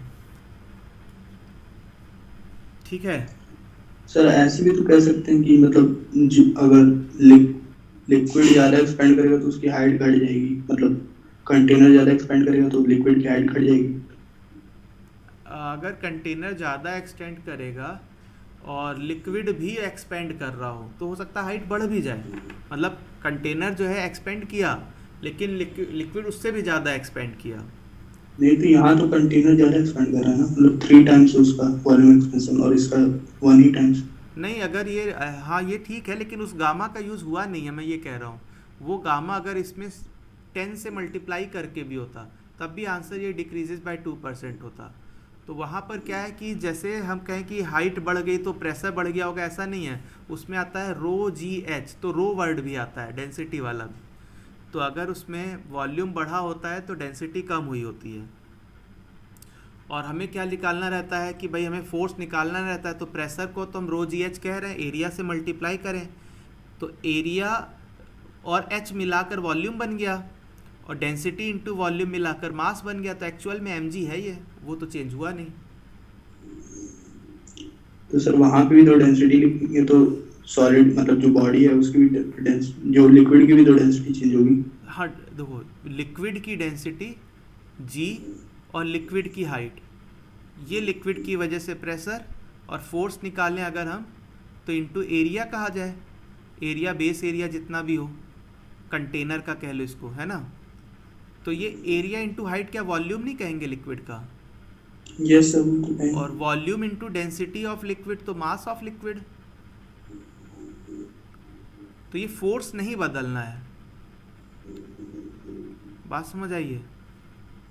ठीक है सर ऐसे भी तो कह सकते हैं कि मतलब अगर लिक्विड ज़्यादा एक्सपेंड करेगा तो उसकी हाइट घट जाएगी, मतलब कंटेनर ज़्यादा एक्सपेंड करेगा तो लिक्विड की हाइट घट जाएगी। अगर कंटेनर ज़्यादा एक्सटेंड करेगा और लिक्विड भी एक्सपेंड कर रहा हो तो हो सकता है हाइट बढ़ भी जाए। मतलब कंटेनर जो है एक्सपेंड किया, लेकिन लिक्विड उससे भी ज़्यादा एक्सपेंड किया। नहीं तो यहाँ तो कंटेनर ज़्यादा एक्सपेंड कर रहा है ना, मतलब 3 टाइम्स उसका वॉल्यूम एक्सपेंशन और इसका 1 ही टाइम्स। नहीं, अगर ये हाँ ये ठीक है, लेकिन उस गामा का यूज़ हुआ नहीं है, मैं ये कह रहा हूँ। वो गामा अगर इसमें 10 से मल्टीप्लाई करके भी होता तब भी आंसर ये डिक्रीजेज बाय 2% होता। तो वहाँ पर क्या है कि जैसे हम कहें कि हाइट बढ़ गई तो प्रेशर बढ़ गया होगा, ऐसा नहीं है। उसमें आता है रो जी एच, तो रो वर्ड भी आता है, डेंसिटी वाला भी। तो अगर उसमें वॉल्यूम बढ़ा होता है तो डेंसिटी कम हुई होती है। और हमें क्या निकालना रहता है कि भाई हमें फोर्स निकालना रहता है, तो प्रेशर को तो हम रो जी एच कह रहे हैं, एरिया से मल्टीप्लाई करें तो एरिया और एच मिलाकर वॉल्यूम बन गया, और डेंसिटी इंटू वॉल्यूम मिलाकर मास बन गया। तो एक्चुअल में mg है ये, वो तो चेंज हुआ नहीं। तो सर वहाँ पे भी तो डेंसिटी लिखेंगे तो सॉलिड मतलब जो बॉडी है उसकी भी जो लिक्विड की भी तो डेंसिटी चेंज होगी। हाँ देखो, लिक्विड की डेंसिटी g और लिक्विड की हाइट, ये लिक्विड की वजह से प्रेशर, और फोर्स निकालें अगर हम तो इंटू एरिया कहा जाए, एरिया बेस एरिया जितना भी हो, कंटेनर का कह लो इसको, है ना। तो ये एरिया इंटू हाइट, क्या वॉल्यूम नहीं कहेंगे लिक्विड का? Yes sir. और volume into density of liquid तो मास ऑफ लिक्विड। तो ये फोर्स नहीं बदलना है, बात समझ आइए।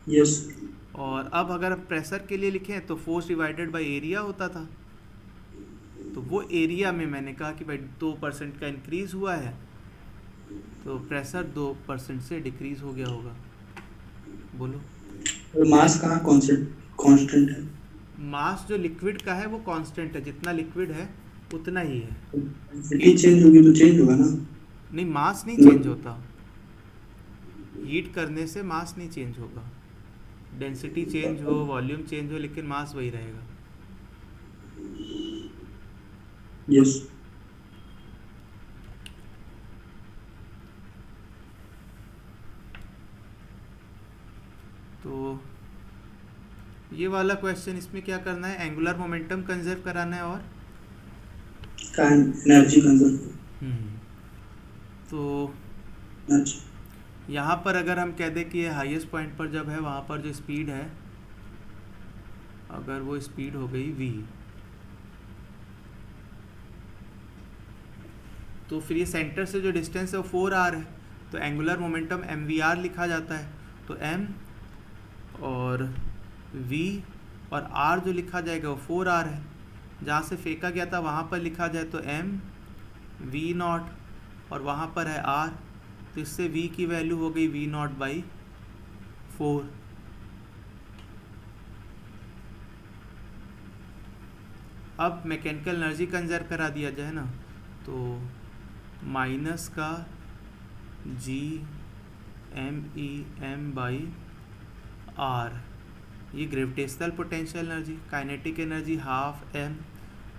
यस। और अब अगर प्रेशर के लिए लिखें तो फोर्स डिवाइडेड बाय एरिया होता था। तो वो एरिया में मैंने कहा कि भाई 2% का इंक्रीज हुआ है, तो प्रेशर 2% से डिक्रीज हो गया होगा। बोलो। मास कहाँ कांस्टेंट है? मास जो लिक्विड का है वो कांस्टेंट है, जितना लिक्विड है उतना ही है। डेंसिटी चेंज होगी तो चेंज होगा ना? नहीं, मास नहीं चेंज होता, हीट करने से मास नहीं चेंज होगा। डेंसिटी चेंज हो, वॉल्यूम चेंज हो, लेकिन मास वही रहेगा। यस। तो ये वाला क्वेश्चन, इसमें क्या करना है, एंगुलर मोमेंटम कंजर्व कराना है और एनर्जी कंजर्व। तो यहाँ पर अगर हम कह दें कि ये हाईएस्ट पॉइंट पर जब है, वहाँ पर जो स्पीड है, अगर वो स्पीड हो गई v, तो फिर ये सेंटर से जो डिस्टेंस है वो 4r है, तो एंगुलर मोमेंटम mvr लिखा जाता है। तो m और v और r जो लिखा जाएगा वो 4r है। जहाँ से फेंका गया था वहाँ पर लिखा जाए तो m v0, और वहाँ पर है r, तो इससे v की वैल्यू हो गई v0/4। अब मैकेनिकल एनर्जी कंजर्व करा दिया जाए ना, तो माइनस का g/m/r, ये gravitational potential energy. Kinetic energy half m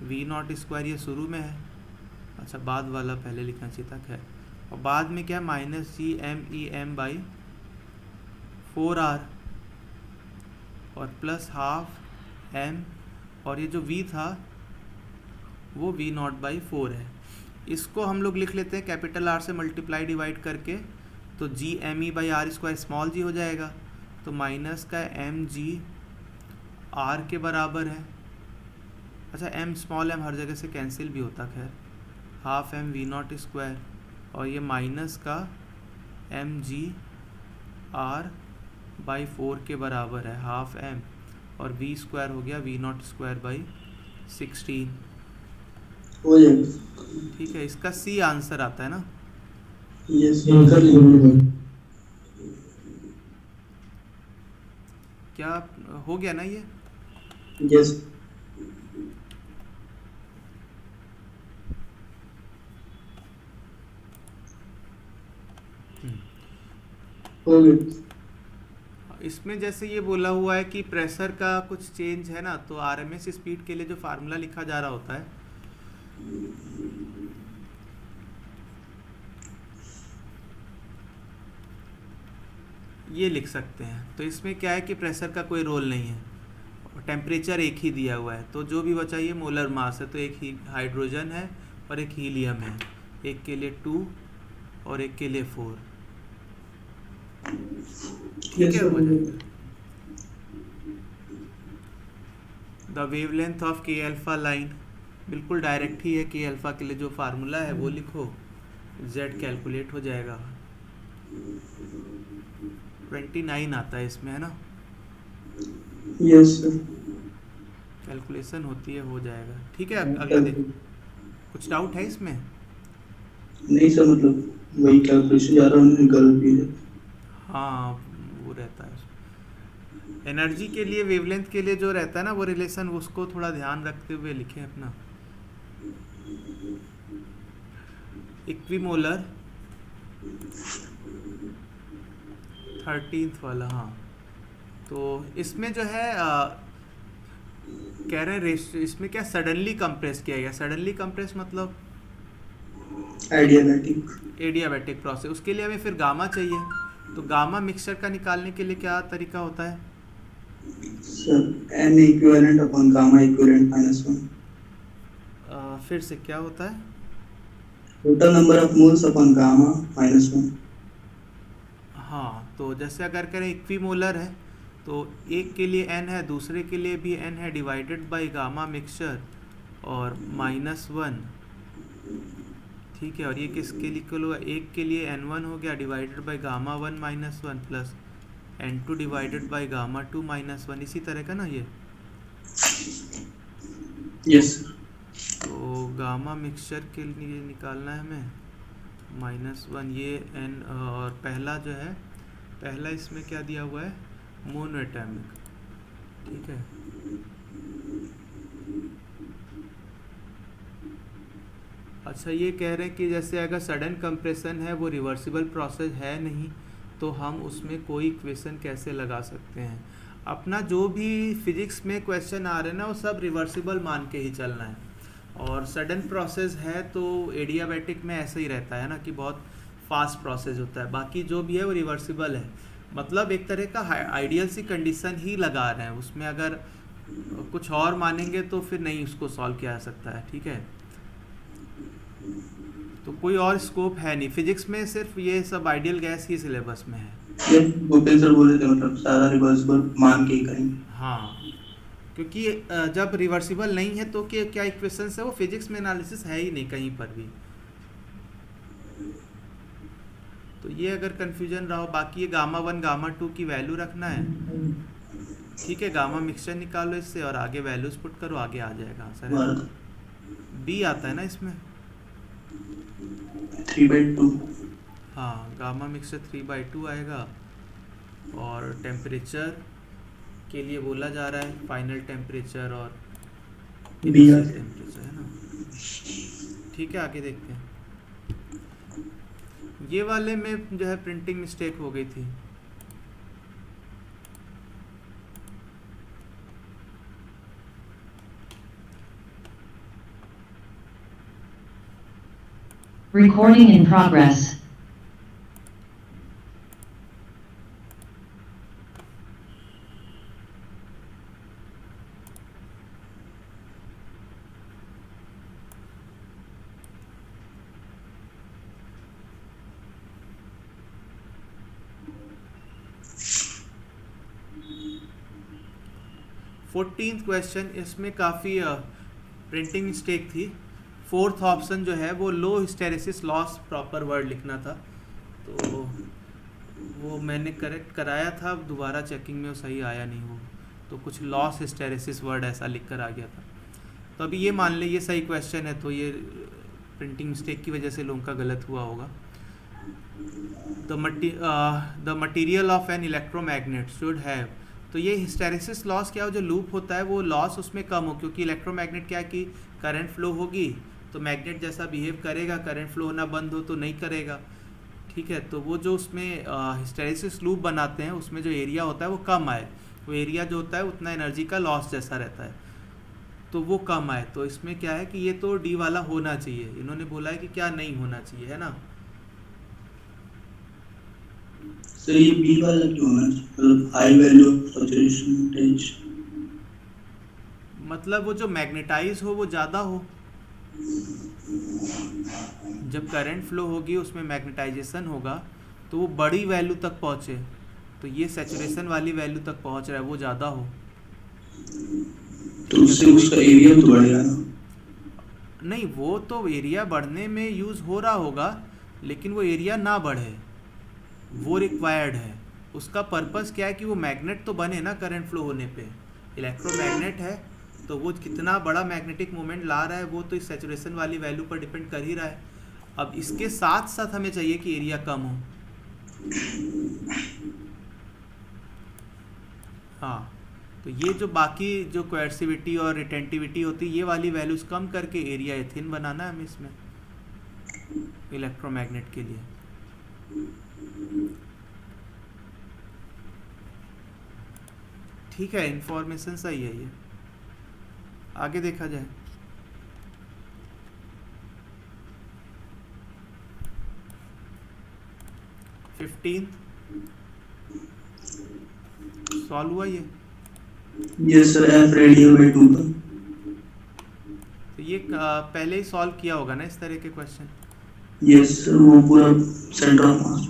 v0², ये शुरू में है, अच्छा बाद वाला पहले लिखना चाहिए था, खैर। और बाद में क्या, -gmem/4r और प्लस हाफ m, और ये जो v था वो v0/4 है। इसको हम लोग लिख लेते हैं कैपिटल R से मल्टीप्लाई डिवाइड करके, तो gme/r² स्मॉल g हो जाएगा, तो माइनस का mg r के बराबर है। अच्छा m स्मॉल m हर जगह से कैंसिल भी होता, खैर half M V not square, और ये माइनस का एम जी आर बाई 4 के बराबर है, हाफ एम, और वी स्क्वायर हो गया वी नॉट स्क्वायर बाई 16। हो जाएगा। ठीक है, इसका सी आंसर आता है ना। यस कर लीजिए। क्या हो गया ना ये? यस हो गया। इसमें जैसे ये बोला हुआ है कि प्रेशर का कुछ चेंज है ना, तो आरएमएस स्पीड के लिए जो फार्मूला लिखा जा रहा होता है, ये लिख सकते हैं। तो इसमें क्या है कि प्रेशर का कोई रोल नहीं है, टेम्परेचर एक ही दिया हुआ है, तो जो भी बचा ये मोलर मास है, तो एक ही हाइड्रोजन है और एक हीलियम है, एक के लिए 2 और एक के लिए 4। ठीक है, हो जाएगा। द वेवलेंथ ऑफ के अल्फा लाइन, बिल्कुल डायरेक्ट ही है, के अल्फा के लिए जो फार्मूला है वो लिखो, जेड कैलकुलेट हो जाएगा। 29 आता है इसमें, है ना? Yes sir. कैलकुलेशन होती है, हो जाएगा। ठीक है, अगला देख। कुछ डाउट है इसमें? नहीं सर, मतलब वही कैलकुलेशन जा रहा हूँ, गलत भी है। हाँ, वो रहता है। एनर्जी के लिए, वेवलेंथ के लिए जो रहता है ना वो रिलेशन, उसको थोड़ा ध्यान रखते हुए लिखें अपना। इक्विमोलर 13th वाला, हाँ। तो इसमें जो है कह रहे हैं इसमें क्या सडनली कंप्रेस किया गया। सडनली कंप्रेस मतलब एडियाबैटिक प्रोसेस, उसके लिए हमें फिर गामा चाहिए। तो गामा मिक्सचर का निकालने के लिए क्या तरीका होता है? Sir n equivalent upon gamma equivalent -1। फिर से क्या होता है? Total number of moles upon gamma -1। हाँ, तो जैसे अगर करें इक्विमोलर है तो एक के लिए n है, दूसरे के लिए भी n है, डिवाइडेड बाय गामा मिक्सचर और -1। ठीक है, और ये किसके लिए होगा? एक के लिए n1 हो गया divided by gamma 1 -1 plus n2 divided by gamma 2 -1, इसी तरह का ना ये। यस। तो गामा मिक्सचर के लिए निकालना है हमें -1, ये n, और पहला जो है, पहला इसमें क्या दिया हुआ है? मोनोएटॉमिक। ठीक है, अच्छा, ये कह रहे हैं कि जैसे अगर सडन कंप्रेशन है, वो रिवर्सिबल प्रोसेस है नहीं, तो हम उसमें कोई इक्वेशन कैसे लगा सकते हैं? अपना जो भी फिजिक्स में क्वेश्चन आ रहे हैं ना, वो सब रिवर्सिबल मान के ही चलना है। और सडन प्रोसेस है तो एडियाबैटिक में ऐसा ही रहता है ना कि बहुत फास्ट प्रोसेस होता है, बाकी जो भी है वो रिवर्सिबल है। मतलब एक तरह का आइडियल सी कंडीशन ही लगा रहे हैं उसमें, अगर कुछ और मानेंगे तो फिर नहीं उसको सॉल्व किया जा सकता है। ठीक है, तो कोई और स्कोप है नहीं फिजिक्स में, सिर्फ ये सब आइडियल गैस ही सिलेबस में है। ये भूपेंद्र सर बोले थे, मतलब सारा रिवर्सिबल मान के ही करेंगे। हाँ, क्योंकि जब रिवर्सिबल नहीं है तो क्या इक्वेशंस है, वो फिजिक्स में एनालिसिस है ही नहीं कहीं पर भी। तो ये अगर कंफ्यूजन रहा हो, बाकी ये गामा 1 गामा 2 की वैल्यू रखना है। ठीक है, गामा मिक्सचर निकालो इससे और आगे वैल्यूज पुट करो, आगे आ जाएगा आंसर। बी आता है ना इसमें 3/2। हाँ, गामा मिक्सचर 3/2 आएगा। और टेम्परेचर के लिए बोला जा रहा है फाइनल टेम्परेचर और इनिशियल टेम्परेचर, है ना? ठीक है, आगे देखते हैं। ये वाले में जो है प्रिंटिंग मिस्टेक हो गई थी। Recording in progress. Fourteenth question, इसमें काफ़ी प्रिंटिंग मिस्टेक थी। फोर्थ ऑप्शन जो है वो लो हिस्टेरेसिस लॉस प्रॉपर वर्ड लिखना था, तो वो मैंने करेक्ट कराया था, अब दोबारा चेकिंग में वो सही आया नहीं वो, तो कुछ लॉस हिस्टेरेसिस वर्ड ऐसा लिख कर आ गया था। तो अभी ये मान ले ये सही क्वेश्चन है, तो ये प्रिंटिंग मिस्टेक की वजह से लोगों का गलत हुआ होगा। The material of an electromagnet should have, तो ये हिस्टेरेसिस लॉस क्या हो, जो लूप होता है वो लॉस उसमें कम हो, क्योंकि इलेक्ट्रोमैग्नेट क्या है कि करंट फ्लो होगी तो मैग्नेट जैसा बिहेव करेगा, करंट फ्लो होना बंद हो तो नहीं करेगा, ठीक है। तो वो जो उसमें हिस्टेरेसिस लूप बनाते हैं उसमें जो एरिया होता है वो कम आए, वो एरिया जो होता है उतना एनर्जी का लॉस जैसा रहता है, तो वो कम आए। तो इसमें क्या है कि ये तो डी वाला होना चाहिए, इन्होंने बोला है कि क्या नहीं होना चाहिए, है ना। सर ये बी वाला क्यों होना चाहिए, मतलब high value of saturation voltage, मतलब वो जो मैग्नेटाइज हो वो ज़्यादा हो, जब करंट फ्लो होगी उसमें मैग्नेटाइजेशन होगा तो वो बड़ी वैल्यू तक पहुँचे, तो ये सैचुरेशन वाली वैल्यू तक पहुँच रहा है वो ज़्यादा हो, तो उससे उसका एरिया तो बढ़ेगा ना। नहीं वो तो एरिया बढ़ने में यूज़ हो रहा होगा, लेकिन वो एरिया ना बढ़े वो रिक्वायर्ड है। उसका पर्पस क्या है कि वो मैग्नेट तो बने ना करंट फ्लो होने पे, इलेक्ट्रोमैग्नेट है तो वो कितना बड़ा मैग्नेटिक मोमेंट ला रहा है वो तो इस सैचुरेशन वाली वैल्यू पर डिपेंड कर ही रहा है। अब इसके साथ साथ हमें चाहिए कि एरिया कम हो, हाँ, तो ये जो बाकी जो कोएर्सिविटी और रिटेंटिविटी होती है ये वाली वैल्यूज कम करके एरिया एथिन बनाना है हमें इसमें इलेक्ट्रोमैग्नेट के लिए। ठीक है, इंफॉर्मेशन सही है ये, आगे देखा जाए। सॉल्व हुआ ये? Yes sir, F radial by 2 का। तो ये पहले ही सॉल्व किया होगा ना इस तरह के क्वेश्चन? यस सर, वो पूरा सेंटर ऑफ मास।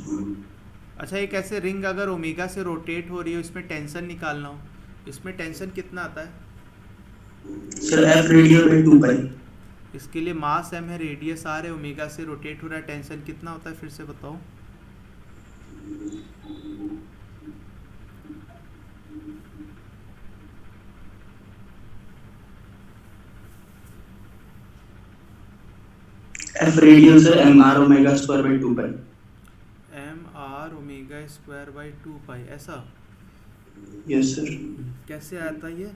अच्छा, एक ऐसे रिंग अगर ओमेगा से रोटेट हो रही है इसमें टेंशन निकालना हो, इसमें टेंशन कितना आता है? सर एफ रेडियल बाय 2 पाई। इसके लिए मास m है, रेडियस r है, ओमेगा से रोटेट हो रहा है, टेंशन कितना होता है फिर से बताओ? F radial sir M R omega square by 2 pi. M R omega square by 2 pi, ऐसा? Yes sir. कैसे आता ये?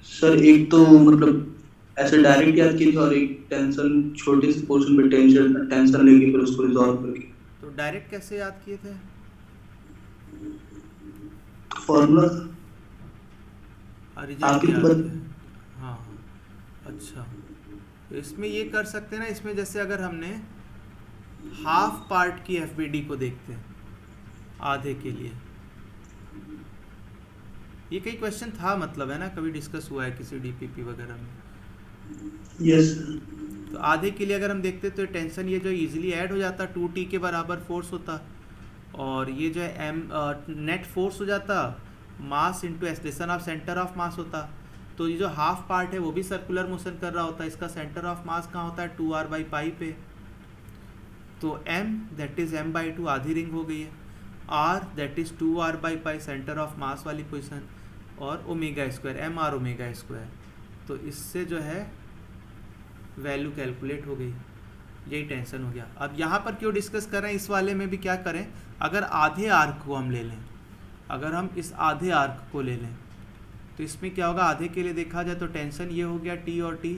सर एक तो मतलब ऐसे डायरेक्ट याद की थी, और एक टेंशन छोटे से पोर्शन पे टेंशन लेके फिर उसको रिजॉल्व करके। तो डायरेक्ट कैसे याद किए थे? फॉर्मूला रिजल्ट आगे याद पर। किया, हाँ हाँ, अच्छा। तो इसमें ये कर सकते हैं ना, इसमें जैसे अगर हमने हाफ पार्ट की एफबीडी को देखते हैं आधे के लिए, ये कई क्वेश्चन था मतलब, है ना, कभी डिस्कस हुआ है किसी डीपीपी वगैरह में। यस। तो आधे के लिए अगर हम देखते तो टेंशन ये जो इजीली ऐड हो जाता, 2t के बराबर फोर्स होता, और ये जो है एम नेट फोर्स हो जाता, mass into acceleration of centre of मास होता। तो ये जो हाफ पार्ट है वो भी सर्कुलर मोशन कर रहा होता है, इसका सेंटर ऑफ मास कहाँ होता है? 2r/पाई पे। तो m दैट इज m/2 आधी रिंग हो गई है, r दैट इज 2r/पाई सेंटर ऑफ मास वाली पोजीशन, और omega square mr omega square. तो इससे जो है वैल्यू कैलकुलेट हो गई, यही टेंशन हो गया। अब यहाँ पर क्यों डिस्कस कर रहे हैं, इस वाले में भी क्या करें, अगर आधे आर्क को हम ले लें, अगर हम इस आधे आर्क को ले लें तो इसमें क्या होगा, आधे के लिए देखा जाए तो टेंशन ये हो गया t और t,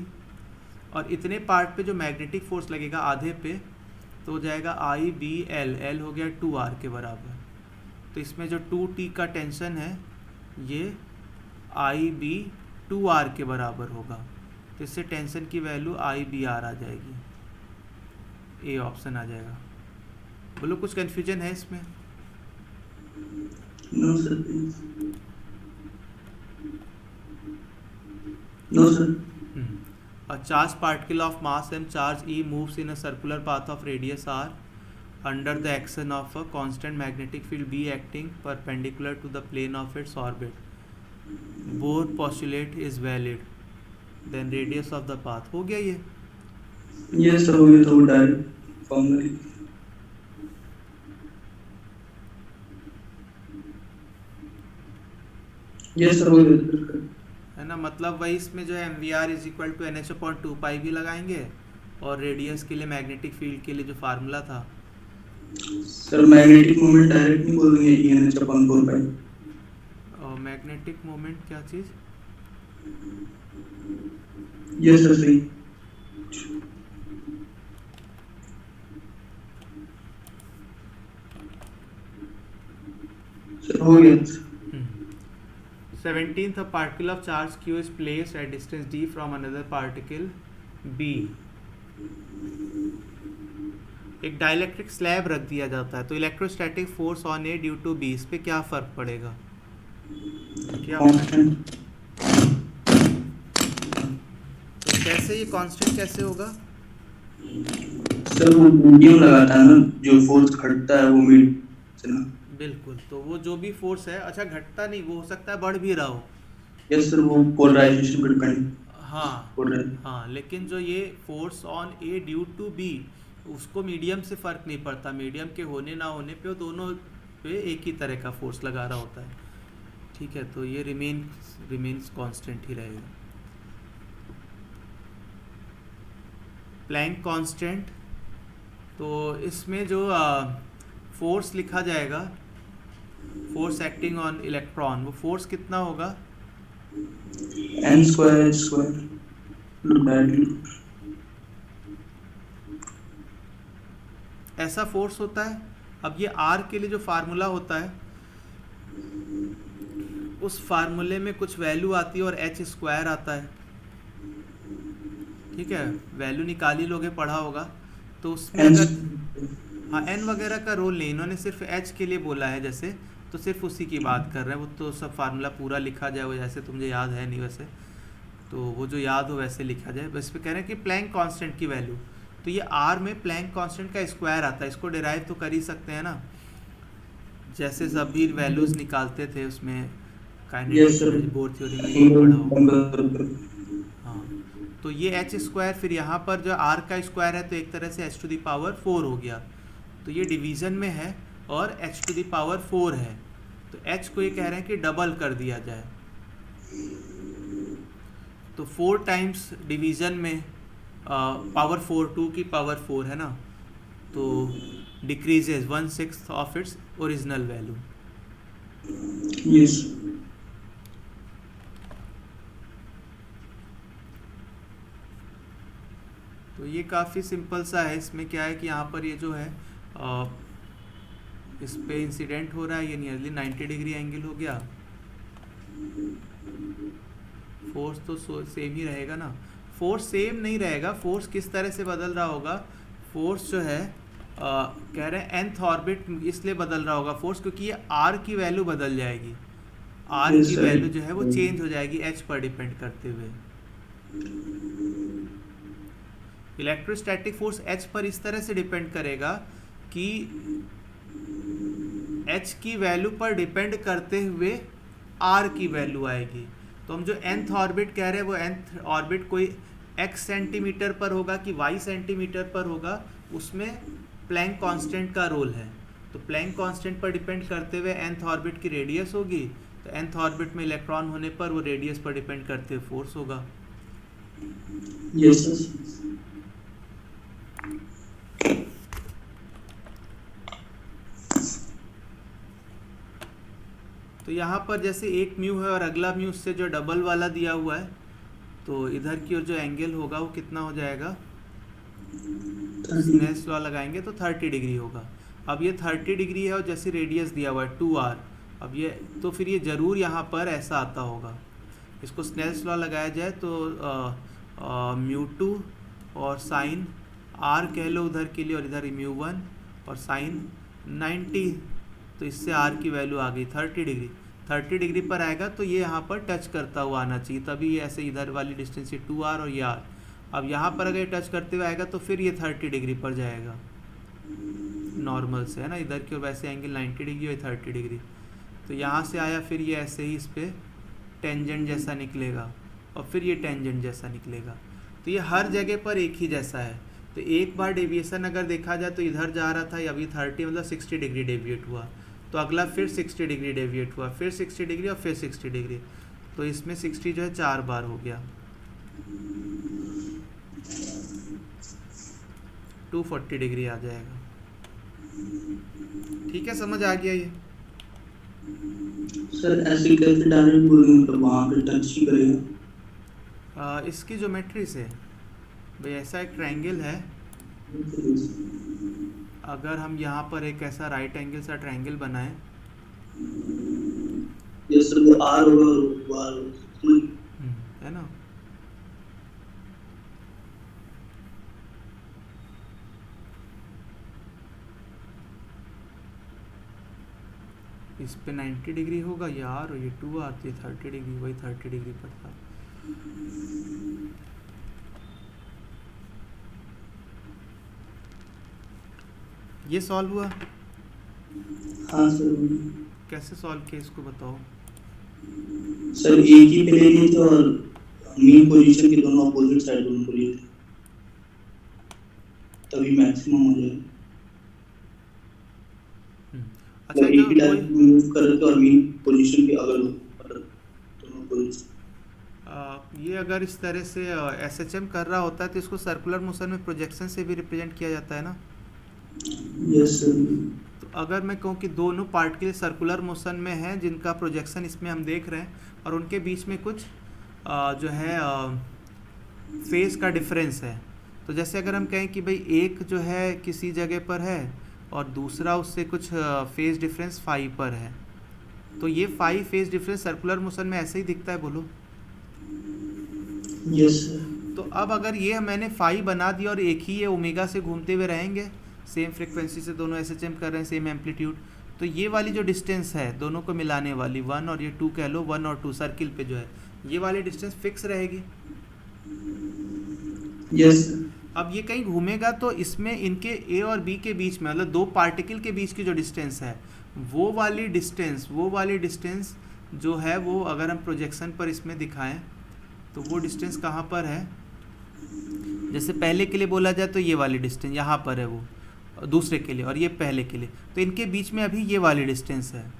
और इतने पार्ट पे जो मैग्नेटिक फोर्स लगेगा आधे पे तो हो जाएगा I/B/L, L हो गया 2r के बराबर। तो इसमें जो 2t का टेंशन है ये I/B 2r के बराबर होगा, तो इससे टेंशन की वैल्यू I/B/R आ जाएगी, ए ऑप्शन आ जाएगा। बोलो कुछ कन्फ्यूजन है इसमें? No sir, no sir. A charged particle of mass m charge E moves in a circular path of radius r under the action of a constant magnetic field B acting perpendicular to the plane of its orbit. Bohr postulate is valid. Then radius of the path. हो गया ये। ये sir हो गया, तो वो direct formula. ये sir हो गया है ना, मतलब वही इसमें जो है m v r is equal to n h upon two pi भी लगाएंगे, और रेडियस के लिए मैग्नेटिक फील्ड के लिए जो फार्मूला था सर। मैग्नेटिक मोमेंट डायरेक्ट नहीं बोल देंगे, ENH अपॉन 4 पाई। और मैग्नेटिक मोमेंट क्या चीज़? ये सर सही। सर हो गया। 17th, a particle of charge q is placed at distance d from another particle b। एक डाइलेक्ट्रिक स्लैब रख दिया जाता है, तो electrostatic force on A due to B, इस पे क्या फर्क पड़ेगा? क्या कांस्टेंट। तो कैसे ये कांस्टेंट कैसे होगा? सर वो मीडियम लगाता है ना, जो फोर्स घटता है वो मीडियम से ना। बिल्कुल, तो वो जो भी फोर्स है, अच्छा घटता नहीं, वो हो सकता है बढ़ भी रहा हो। यस सर, वो पोलराइजेशन पर डिपेंड। हाँ, लेकिन जो ये force on A due to be, उसको मीडियम से फ़र्क नहीं पड़ता, मीडियम के होने ना होने पे वो दोनों पे एक ही तरह का फोर्स लगा रहा होता है। ठीक है, तो ये रिमेन्स कांस्टेंट ही रहेगा। प्लैंक कांस्टेंट, तो इसमें जो फोर्स लिखा जाएगा, फोर्स एक्टिंग ऑन इलेक्ट्रॉन, वो फोर्स कितना होगा? n² ऐसा फोर्स होता है। अब ये आर के लिए जो फार्मूला होता है, उस फार्मूले में कुछ वैल्यू आती है और h² आता है। ठीक है, वैल्यू निकाल ही लोगे, पढ़ा होगा। तो उसमें अगर हाँ n वगैरह का रोल नहीं, इन्होंने सिर्फ h के लिए बोला है जैसे, तो सिर्फ उसी की बात कर रहे हैं। वो तो सब फार्मूला पूरा लिखा जाए, वो जैसे तो मुझे याद है नहीं वैसे, तो वो जो याद हो वैसे लिखा जाए। बस पे कह रहे हैं कि प्लैंक कांस्टेंट की वैल्यू, तो ये आर में प्लैंक कांस्टेंट का स्क्वायर आता है। इसको डिराइव तो कर ही सकते हैं ना, जैसे सभी वैल्यूज निकालते थे उसमें काइनेटिक बोर थ्योरी में ये पढ़ा होगा। हाँ, तो ये h², फिर यहाँ पर जो r का स्क्वायर है, तो एक तरह से h⁴ हो गया। तो ये डिवीज़न में है और h⁴ है, तो h को ये कह रहे हैं कि डबल कर दिया जाए। तो 4 टाइम्स डिवीज़न में पावर 4, 2 की पावर 4 है ना, तो decreases 1/6 of its original value. Yes. तो ये काफ़ी सिंपल सा है। इसमें क्या है कि यहाँ पर ये जो है इस पे इंसिडेंट हो रहा है, ये नियरली 90 डिग्री एंगल हो गया। फोर्स तो सेम ही रहेगा ना, फोर्स सेम नहीं रहेगा, फोर्स किस तरह से बदल रहा होगा? फोर्स जो है कह रहे हैं nth ऑर्बिट इसलिए बदल रहा होगा फोर्स, क्योंकि ये r की वैल्यू बदल जाएगी। r की वैल्यू जो है वो चेंज हो जाएगी h पर डिपेंड करते हुए। इलेक्ट्रोस्टैटिक फोर्स h पर इस तरह से डिपेंड करेगा कि h की वैल्यू पर डिपेंड करते हुए r की वैल्यू आएगी। तो हम जो nth ऑर्बिट कह रहे हैं, वो nth ऑर्बिट कोई x सेंटीमीटर पर होगा कि y सेंटीमीटर पर होगा, उसमें प्लैंक कांस्टेंट का रोल है। तो प्लैंक कांस्टेंट पर डिपेंड करते हुए nth ऑर्बिट की रेडियस होगी, तो nth ऑर्बिट में इलेक्ट्रॉन होने पर वो रेडियस पर डिपेंड करते हुए फोर्स होगा। यस। तो यहाँ पर जैसे एक म्यू है और अगला म्यू उससे जो डबल वाला दिया हुआ है, तो इधर की ओर जो एंगल होगा वो कितना हो जाएगा? स्नेल्स लॉ लगाएंगे तो 30 डिग्री होगा। अब ये 30 डिग्री है और जैसे रेडियस दिया हुआ है 2r, अब ये तो फिर ये ज़रूर यहाँ पर ऐसा आता होगा। इसको स्नेल्स लॉ लगाया जाए तो μ2 और साइन r कह लो उधर के लिए, और इधर μ1 और साइन 90, तो इससे r की वैल्यू आ गई 30 डिग्री। 30 डिग्री पर आएगा तो ये यहाँ पर टच करता हुआ आना चाहिए, तभी ये ऐसे इधर वाली डिस्टेंस ये 2r और ये r। अब यहाँ पर अगर टच करते हुए आएगा तो फिर ये 30 डिग्री पर जाएगा नॉर्मल से, है ना, इधर की ओर वैसे एंगल 90 डिग्री और 30 डिग्री। तो यहाँ से आया, फिर ये ऐसे ही इस पर टेंजेंट जैसा निकलेगा और फिर ये टेंजेंट जैसा निकलेगा। तो ये हर जगह पर एक ही जैसा है। तो एक बार डेविएशन अगर देखा जाए तो इधर जा रहा था, अभी 30 मतलब 60 डिग्री डेविएट हुआ, तो अगला फिर 60 डिग्री डेविएट हुआ, फिर 60 डिग्री और फिर 60 डिग्री। तो इसमें 60 जो है 4 बार हो गया, 240 डिग्री आ जाएगा। ठीक है, समझ आ गया ये? सर ऐसे कैसे डायरेक्ट बोलेंगे, मतलब वहाँ पे टच ही करेगा? इसकी ज्योमेट्री से भाई, ऐसा एक ट्रायंगल है, अगर हम यहाँ पर एक ऐसा राइट एंगल सा ट्रायंगल बनाएं, यस सर, वो आर होगा और वो आर है ना, इस पे 90 डिग्री होगा यार, और ये 2 आती है 30 डिग्री, वही 30 डिग्री पड़ता। ये सॉल्व हुआ? हाँ सर। कैसे सॉल्व किया इसको बताओ। सर एक ही प्लेन है तो, और मेन पोजीशन के दोनों अपोजिट साइड दोनों को लिए थे, तभी मैक्सिमम हो जाए। अच्छा, एक ही डायरेक्शन मूव कर रहे थे और मेन पोजीशन के अगल दोनों पोजीशन। ये अगर इस तरह से एसएचएम कर रहा होता है तो इसको सर्कुलर मोशन में प्रोजेक्शन से भी रिप्रेजेंट किया जाता है ना। Yes sir. तो अगर मैं कहूँ कि दोनों पार्टिकल सर्कुलर मोशन में हैं जिनका प्रोजेक्शन इसमें हम देख रहे हैं, और उनके बीच में कुछ जो है फेस का डिफरेंस है, तो जैसे अगर हम कहें कि भाई एक जो है किसी जगह पर है और दूसरा उससे कुछ फेस डिफरेंस 5 पर है, तो ये 5 फेस डिफरेंस सर्कुलर मोशन में ऐसे ही दिखता है, बोलो। Yes sir. तो अब अगर ये मैंने 5 बना दिया और एक ही ये ओमेगा से घूमते हुए रहेंगे, सेम फ्रीक्वेंसी से दोनों एसएचएम कर रहे हैं, सेम एम्पलीट्यूड, तो ये वाली जो डिस्टेंस है दोनों को मिलाने वाली 1 और ये 2 कह लो, 1 और 2 सर्किल पे जो है ये वाली डिस्टेंस फिक्स रहेगी। यस। अब ये कहीं घूमेगा तो इसमें इनके ए और बी के बीच में, मतलब दो पार्टिकल के बीच की जो डिस्टेंस है वो वाली डिस्टेंस जो है वो अगर हम प्रोजेक्शन पर इसमें दिखाएं तो वो डिस्टेंस कहाँ पर है। जैसे पहले के लिए बोला जाए तो ये वाली डिस्टेंस यहाँ पर है वो, दूसरे के लिए, और ये पहले के लिए, तो इनके बीच में अभी ये वाली डिस्टेंस है।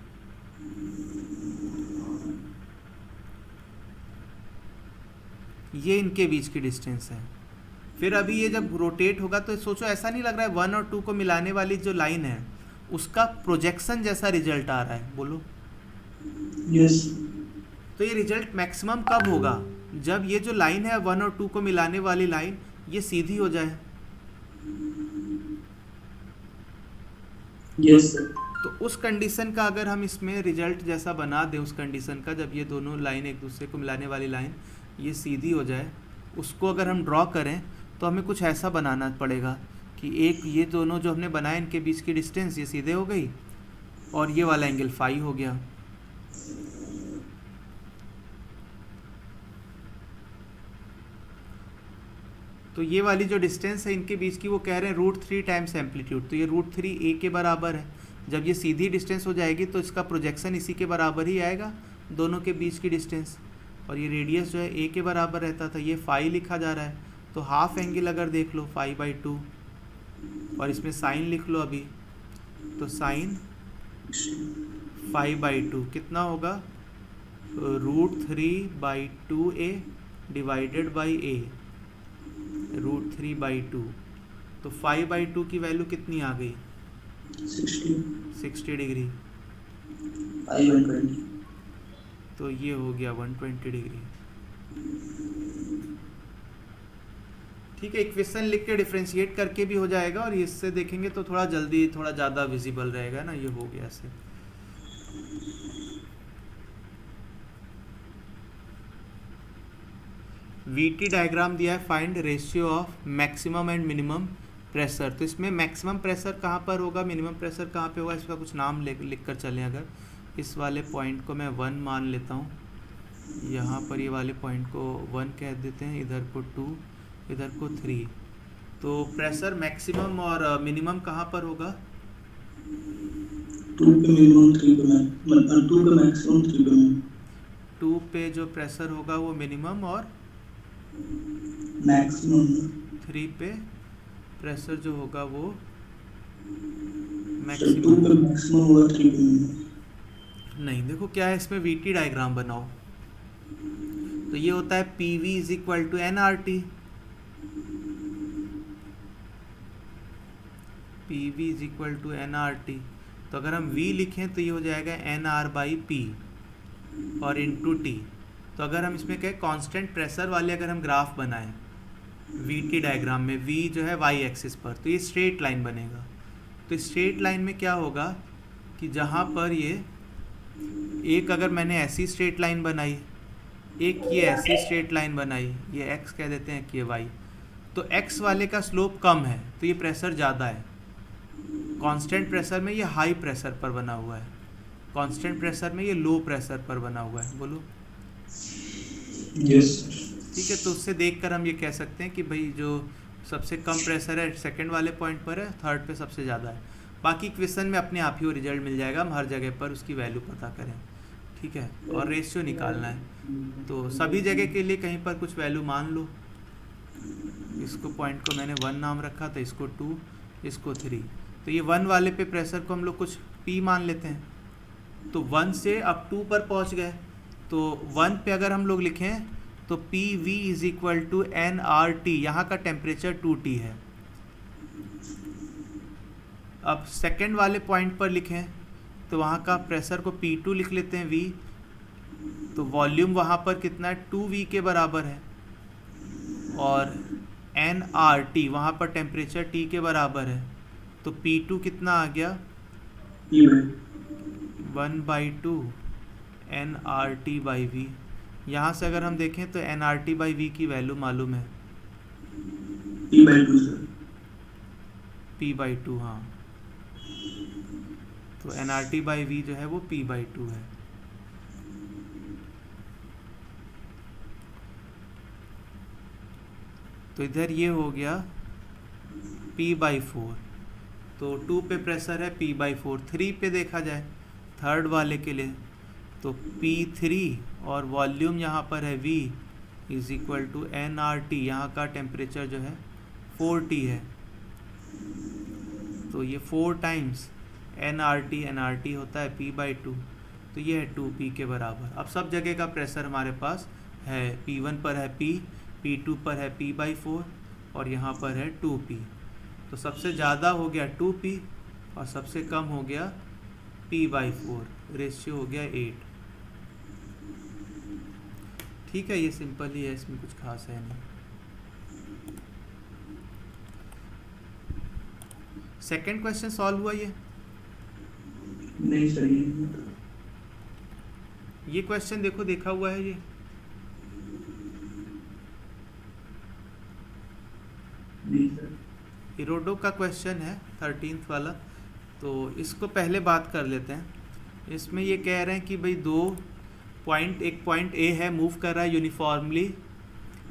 ये इनके बीच की डिस्टेंस है। फिर अभी ये जब रोटेट होगा तो सोचो, ऐसा नहीं लग रहा है 1 और 2 को मिलाने वाली जो लाइन है उसका प्रोजेक्शन जैसा रिजल्ट आ रहा है, बोलो। यस। तो ये रिजल्ट मैक्सिमम कब होगा, जब ये जो लाइन है 1 और 2 को मिलाने वाली लाइन ये सीधी हो जाए। यस। तो उस कंडीशन का अगर हम इसमें रिजल्ट जैसा बना दें, उस कंडीशन का जब ये दोनों लाइन एक दूसरे को मिलाने वाली लाइन ये सीधी हो जाए, उसको अगर हम ड्रॉ करें तो हमें कुछ ऐसा बनाना पड़ेगा कि एक ये दोनों जो हमने बनाए इनके बीच की डिस्टेंस ये सीधे हो गई और ये वाला एंगल फाई हो गया। तो ये वाली जो डिस्टेंस है इनके बीच की वो कह रहे हैं √3 टाइम्स एम्पलीट्यूड, तो ये √3 ए के बराबर है। जब ये सीधी डिस्टेंस हो जाएगी तो इसका प्रोजेक्शन इसी के बराबर ही आएगा, दोनों के बीच की डिस्टेंस, और ये रेडियस जो है ए के बराबर रहता था, ये फाई लिखा जा रहा है। तो हाफ एंगल अगर देख लो 5/2 और इसमें साइन लिख लो अभी, तो साइन 5/2 कितना होगा, √3/2a डिवाइडेड बाई a, √3/2। तो 5/2 की वैल्यू कितनी आ गई, 60 डिग्री। तो ये हो गया 120 डिग्री। ठीक है, इक्वेशन लिख के डिफरेंशिएट करके भी हो जाएगा, और इससे देखेंगे तो थोड़ा जल्दी थोड़ा ज़्यादा विजिबल रहेगा ना। ये हो गया ऐसे। वीटी डायग्राम दिया है, find ratio of maximum and minimum pressure. तो इसमें मैक्सिमम प्रेशर कहाँ पर होगा, मिनिमम प्रेशर कहाँ पे होगा, इसका कुछ नाम लिख कर चलें। अगर इस वाले पॉइंट को मैं 1 मान लेता हूँ, यहाँ पर ये वाले पॉइंट को 1 कह देते हैं, इधर को 2, इधर को 3। तो प्रेशर मैक्सिमम और मिनिमम कहाँ पर होगा, 2 पे मिनिमम, 3 पे मैक्सिमम, 2 पे मैक्सिमम, 3 पे मिनिमम। 2 पे जो प्रेशर होगा वो मिनिमम और मैक्सिमम 3 पे प्रेशर जो होगा वो 2 मैक्सिमम। पे मैक्सिमम होगा 3 पे minimum। नहीं, देखो क्या है, इसमें वीटी डायग्राम बनाओ तो ये होता है P V is equal to N R T. P V is equal to N R T, तो अगर हम v लिखें तो ये हो जाएगा एन आर बाई पी और इंटू टी। तो अगर हम इसमें कहें कांस्टेंट प्रेशर वाले अगर हम ग्राफ बनाएं वी टी डायग्राम में, v जो है y एक्सिस पर, तो ये स्ट्रेट लाइन बनेगा। तो स्ट्रेट लाइन में क्या होगा कि जहाँ पर ये एक अगर मैंने ऐसी स्ट्रेट लाइन बनाई, एक ये ऐसी स्ट्रेट लाइन बनाई, ये x कह देते हैं कि ये y, तो x वाले का स्लोप कम है तो ये प्रेशर ज़्यादा है। कांस्टेंट प्रेशर में ये हाई प्रेशर पर बना हुआ है, कांस्टेंट प्रेशर में ये लो प्रेशर पर बना हुआ है। बोलो यस। ठीक है। तो उससे देखकर हम ये कह सकते हैं कि भाई जो सबसे कम प्रेशर है सेकंड वाले पॉइंट पर है, थर्ड पे सबसे ज़्यादा है। बाकी क्वेश्चन में अपने आप ही वो रिजल्ट मिल जाएगा, हम हर जगह पर उसकी वैल्यू पता करें, ठीक है। और रेशियो निकालना है तो सभी जगह के लिए कहीं पर कुछ वैल्यू मान लो। इसको पॉइंट को मैंने 1 नाम रखा तो इसको 2, इसको 3। तो ये 1 वाले पे प्रेशर को हम लोग कुछ P मान लेते हैं। तो 1 से अब 2 पर पहुंच गए, तो 1 पे अगर हम लोग लिखें तो P V is equal to N R T, यहाँ का टेम्परेचर 2T है। अब सेकेंड वाले पॉइंट पर लिखें तो वहाँ का प्रेशर को P2 लिख लेते हैं V, तो वॉल्यूम वहाँ पर कितना है 2V के बराबर है, और एन आर टी वहाँ पर टेम्परेचर T के बराबर है। तो P2 कितना आ गया 1/2 N R T by V. यहाँ से अगर हम देखें तो N R T by V की वैल्यू मालूम है P/2 सर। P/2, हाँ। तो N R T by V जो है वो P/2 है। तो इधर ये हो गया P/4, तो 2 पे प्रेशर है P/4। 3 पे देखा जाए थर्ड वाले के लिए तो P3 और वॉल्यूम यहाँ पर है V is equal to N R T, यहाँ का टेम्परेचर जो है 4T है। तो ये 4 टाइम्स एन आर टी होता है P/2, तो ये है 2P के बराबर। अब सब जगह का प्रेशर हमारे पास है, P1 पर है P, P2 पर है P/4 और यहाँ पर है 2P। तो सबसे ज़्यादा हो गया 2P और सबसे कम हो गया P/4, रेशियो हो गया 8। ठीक है, ये सिंपल ही है, इसमें कुछ खास है नहीं। सेकंड क्वेश्चन सॉल्व हुआ नहीं सर, ये क्वेश्चन देखो देखा हुआ है ये। नहीं सर। इरोडो का क्वेश्चन है 13th वाला, तो इसको पहले बात कर लेते हैं। इसमें ये कह रहे हैं कि भाई एक पॉइंट ए है, मूव कर रहा है uniformly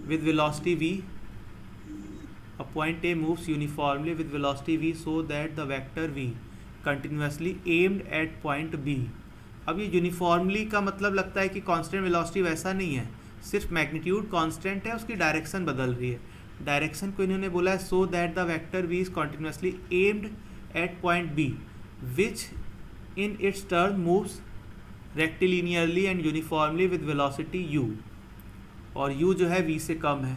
with velocity v। A point A moves uniformly with velocity v so that the vector v continuously aimed at point b। अब ये यूनिफॉर्मली का मतलब लगता है कि कांस्टेंट वेलोसिटी, वैसा नहीं है, सिर्फ मैग्नीट्यूड कांस्टेंट है, उसकी डायरेक्शन बदल रही है। डायरेक्शन को इन्होंने बोला है so that the vector v is continuously aimed at point b which in its turn moves rectilinearly and uniformly with velocity u, और u जो है v से कम है।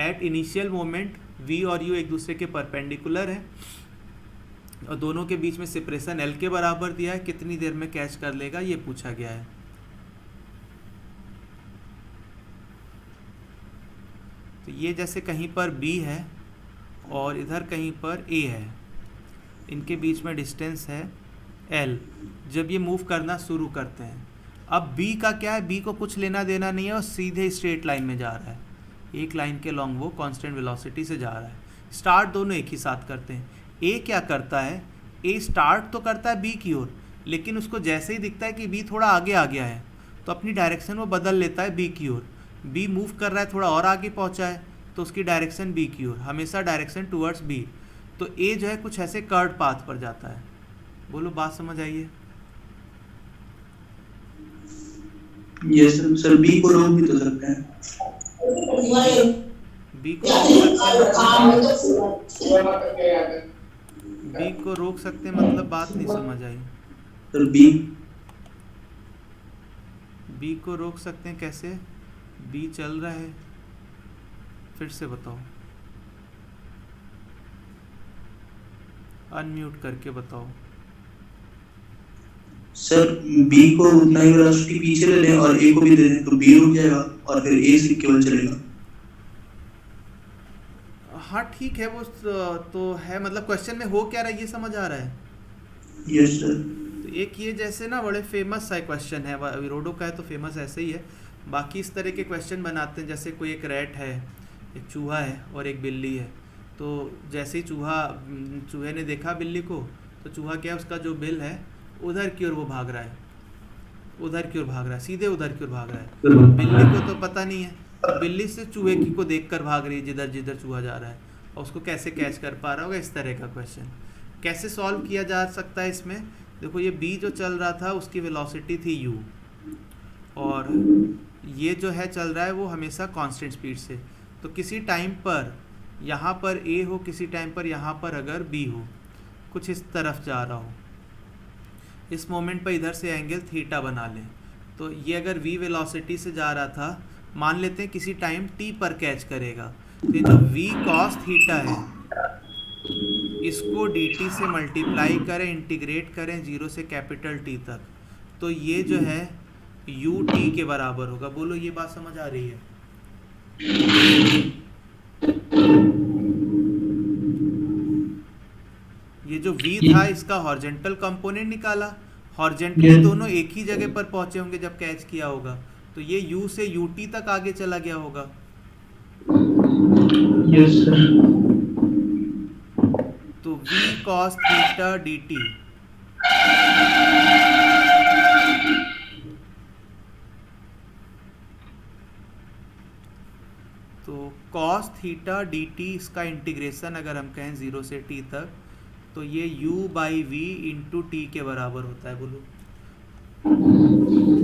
एट इनिशियल मोमेंट v और u एक दूसरे के परपेंडिकुलर है और दोनों के बीच में सेपरेशन l के बराबर दिया है। कितनी देर में कैच कर लेगा ये पूछा गया है। तो ये जैसे कहीं पर b है और इधर कहीं पर a है, इनके बीच में डिस्टेंस है l। जब ये मूव करना शुरू करते हैं, अब b का क्या है, b को कुछ लेना देना नहीं है और सीधे स्ट्रेट लाइन में जा रहा है, एक लाइन के लॉन्ग वो कांस्टेंट वेलोसिटी से जा रहा है। स्टार्ट दोनों एक ही साथ करते हैं। a क्या करता है, a स्टार्ट तो करता है b की ओर, लेकिन उसको जैसे ही दिखता है कि b थोड़ा आगे आ गया है तो अपनी डायरेक्शन वो बदल लेता है b की ओर। b मूव कर रहा है, थोड़ा और आगे पहुंचा है तो उसकी डायरेक्शन b की ओर, हमेशा डायरेक्शन टुवर्ड्स b। तो a जो है कुछ ऐसे कर्व पाथ पर जाता है। बोलो बात समझ आइए। यस सर, सर बी को रोक भी तो सकते हैं। बी को रोक सकते हैं मतलब बी को रोक सकते हैं मतलब बात नहीं समझ आई। सर बी बी को रोक सकते हैं कैसे? बी चल रहा है, फिर से बताओ, अनम्यूट करके बताओ। सर बी को उतना ही वेलोसिटी पीछे ले लें और ए को भी दे दें तो बी रुक जाएगा और फिर ए से केवल चलेगा। हाँ ठीक है, वो तो है, मतलब क्वेश्चन में हो क्या रहा है ये समझ आ रहा है। Yes sir. तो एक ये जैसे ना बड़े फेमस सा क्वेश्चन है, विरोडो का है तो फेमस ऐसे ही है। बाकी इस तरह के क्वेश्चन बनाते हैं, जैसे कोई एक रैट है, एक चूहा है और एक बिल्ली है। तो जैसे ही चूहे ने देखा बिल्ली को, तो चूहा क्या है, उसका जो बिल है उधर की ओर वो भाग रहा है, उधर की ओर भाग रहा है, सीधे उधर की ओर भाग रहा है। बिल्ली को तो पता नहीं है, तो बिल्ली से चूहे की को देखकर भाग रही है जिधर जिधर चूहा जा रहा है, और उसको कैसे कैच कर पा रहा होगा। इस तरह का क्वेश्चन कैसे सॉल्व किया जा सकता है इसमें? देखो ये बी जो चल रहा था उसकी वेलोसिटी थी u, और ये जो है चल रहा है वो हमेशा कांस्टेंट स्पीड से। तो किसी टाइम पर यहाँ पर a हो, किसी टाइम पर यहाँ पर अगर b हो, कुछ इस तरफ जा रहा हो, इस मोमेंट पर इधर से एंगल थीटा बना लें। तो ये अगर v वेलोसिटी से जा रहा था, मान लेते हैं किसी टाइम t पर कैच करेगा, तो ये जो v cos थीटा है इसको dt से मल्टीप्लाई करें, इंटीग्रेट करें 0 से कैपिटल T तक, तो ये जो है ut के बराबर होगा। बोलो ये बात समझ आ रही है? ये जो v था इसका हॉरिजॉन्टल कंपोनेंट निकाला, हॉरिजॉन्टली दोनों एक ही जगह पर पहुंचे होंगे जब कैच किया होगा, तो ये u से ut तक आगे चला गया होगा। Yes sir. तो v cos थीटा dt, तो cos थीटा dt इसका इंटीग्रेशन अगर हम कहें 0 से t तक, तो ये u by v into T के बराबर होता है। बोलो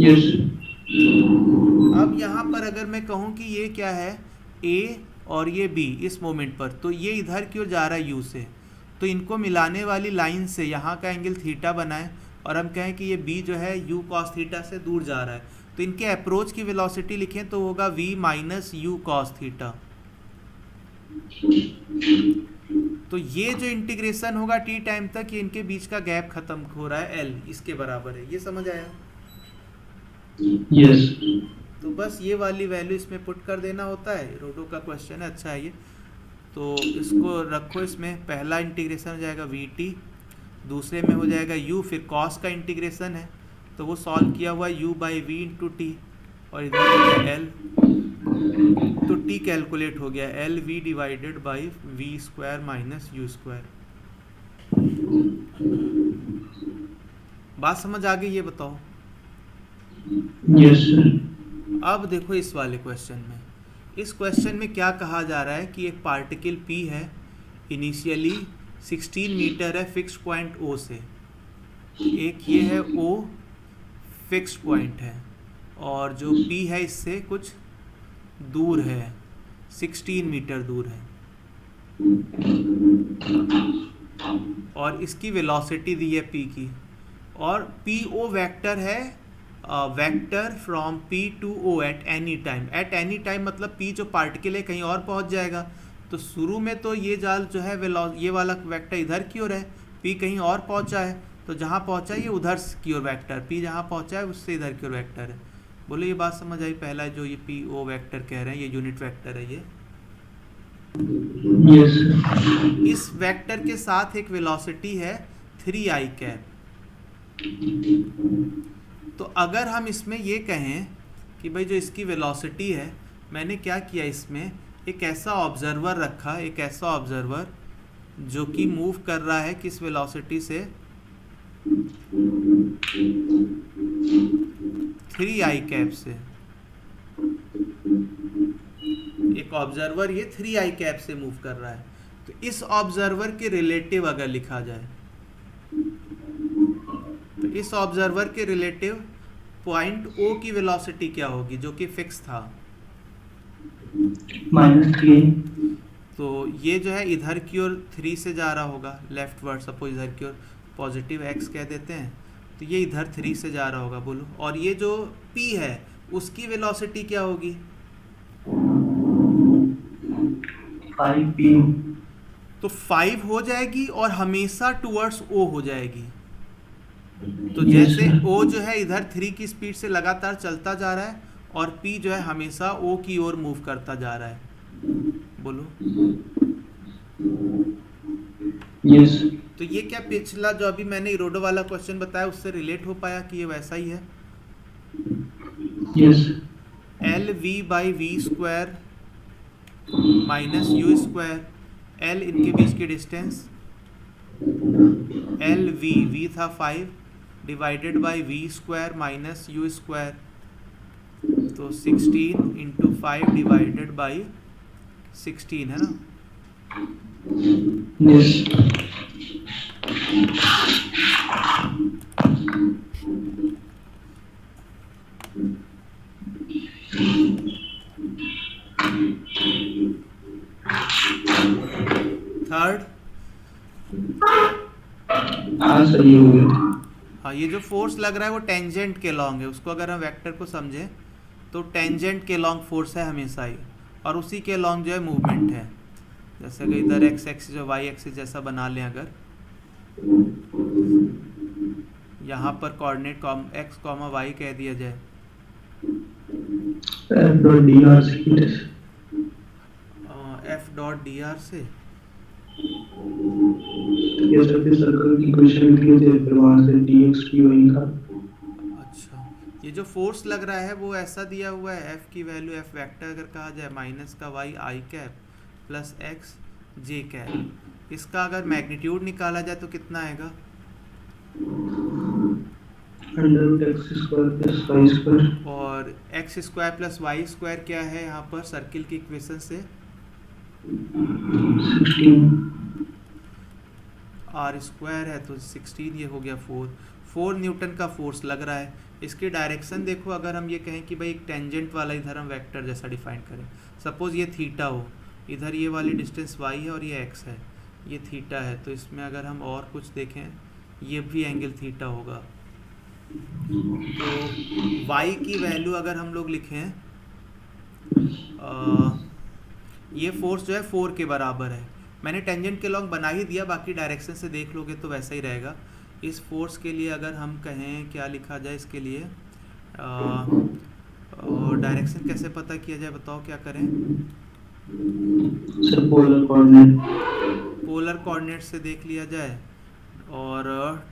यस। अब यहाँ पर अगर मैं कहूँ कि ये क्या है, a और ये b इस मोमेंट पर, तो ये इधर की ओर जा रहा है u से, तो इनको मिलाने वाली लाइन से यहाँ का एंगल थीटा बनाए, और हम कहें कि ये b जो है u cos थीटा से दूर जा रहा है, तो इनके अप्रोच की वेलोसिटी लिखें तो होगा v minus u cos theta. तो ये जो इंटीग्रेशन होगा t टाइम तक, ये इनके बीच का गैप खत्म हो रहा है l, इसके बराबर है। ये समझ आया? यस। तो बस ये वाली वैल्यू इसमें पुट कर देना होता है। रोडो का क्वेश्चन है, अच्छा है ये। तो इसको रखो, इसमें पहला इंटीग्रेशन हो जाएगा vt, दूसरे में हो जाएगा u, फिर cos का इंटीग्रेशन है तो वो सॉल्व किया हुआ u by v into T, और इधर हो गया l, तो t कैलकुलेट हो गया L V divided by V square minus U square. बात समझ आ गई? ये बताओ। Yes sir. अब देखो इस वाले क्वेश्चन में, इस क्वेश्चन में क्या कहा जा रहा है कि एक पार्टिकल p है, इनिशियली 16 मीटर है फिक्स्ड पॉइंट O से, एक ये है O फिक्स्ड पॉइंट है, और जो p है इससे कुछ दूर है, 16 मीटर दूर है, और इसकी वेलोसिटी दी है p की, और PO वेक्टर है, vector from P to O at any time. At any time मतलब P जो पार्टिकल है कहीं और पहुंच जाएगा, तो शुरू में तो ये जाल जो है ये वाला वेक्टर इधर की ओर है, P कहीं और पहुंचा है, तो जहां पहुंचा है ये उधर की ओर वेक्टर, P जहां पहुंचा है उससे इधर की ओर वेक्टर है। बोलो ये बात समझ आई? पहला जो ये PO वेक्टर कह रहे हैं ये यूनिट वेक्टर है ये। यस। इस वेक्टर के साथ एक वेलोसिटी है 3i कैप। तो अगर हम इसमें ये कहें कि भाई जो इसकी वेलोसिटी है, मैंने क्या किया, इसमें एक ऐसा ऑब्जर्वर रखा, एक ऐसा ऑब्जर्वर जो कि मूव कर रहा है किस वेलोसिटी से, 3i कैप से। एक ऑब्जर्वर ये 3i कैप से मूव कर रहा है, तो इस ऑब्जर्वर के रिलेटिव अगर लिखा जाए, तो इस ऑब्जर्वर के रिलेटिव पॉइंट ओ की वेलोसिटी क्या होगी जो कि फिक्स था? -3. तो ये जो है इधर की ओर 3 से जा रहा होगा लेफ्ट वर्ड, सपोज इधर की ओर पॉजिटिव x कह देते हैं, तो ये इधर 3 से जा रहा होगा बोलो। और ये जो p है उसकी वेलोसिटी क्या होगी? 5p. तो 5 हो जाएगी और हमेशा टुवर्ड्स o हो जाएगी। तो जैसे o जो है इधर 3 की स्पीड से लगातार चलता जा रहा है और p जो है हमेशा o की ओर मूव करता जा रहा है, बोलो। Yes. तो ये क्या पिछला जो अभी मैंने इरोडो वाला क्वेश्चन बताया उससे रिलेट हो पाया कि ये वैसा ही है? Yes. L V by V square minus U square, L इनके बीच की डिस्टेंस, एल वी था 5 divided by V square minus U square, तो 16 इंटू 5 डिवाइडेड बाई 16 है ना। Yes. थर्ड, हाँ सही हो गया. हाँ ये जो फोर्स लग रहा है वो टेंजेंट के लॉन्ग है, उसको अगर हम वेक्टर को समझें तो टेंजेंट के लॉन्ग फोर्स है हमेशा ही, और उसी के लॉन्ग जो है मूवमेंट है। जैसे कि इधर एक्स एक्सिस जो वाई एक्सिस जैसा बना लें, अगर यहाँ पर कोऑर्डिनेट एक्स कॉमा वाई कह दिया जाए, F.dr से एफ डॉट डी आर से, ये सर्फेस सर्कल की इक्वेशन लिखी थी, फिर वहाँ से dx dy का. अच्छा ये जो फोर्स लग रहा है वो ऐसा दिया हुआ है, एफ की वैल्यू एफ वेक्टर अगर कहा जाए माइनस का वाई आई कैप प्लस एक्स जे कैप, इसका अगर मैग्नीट्यूड निकाला जाए तो कितना आएगा? √x² + y². और X square plus Y square क्या है यहाँ पर सर्किल की इक्वेशन से? 16. आर स्क्वायर है तो 16, ये हो गया 4 न्यूटन का फोर्स लग रहा है। इसकी डायरेक्शन देखो, अगर हम ये कहें कि भाई एक टेंजेंट वाला इधर हम वेक्टर जैसा डिफाइन करें, सपोज ये थीटा हो, इधर ये वाली डिस्टेंस y है और ये x है, ये थीटा है, तो इसमें अगर हम और कुछ देखें ये भी एंगल थीटा होगा। तो y की वैल्यू अगर हम लोग लिखें, ये फोर्स जो है 4 के बराबर है। मैंने टेंजेंट के लॉन्ग बना ही दिया, बाकी डायरेक्शन से देख लोगे तो वैसा ही रहेगा। इस फोर्स के लिए अगर हम कहें क्या लिखा जाए इसके लिए, डायरेक्शन कैसे पता किया जाए बताओ, क्या करें? Sir polar coordinate. Polar coordinate से देख लिया जाए, और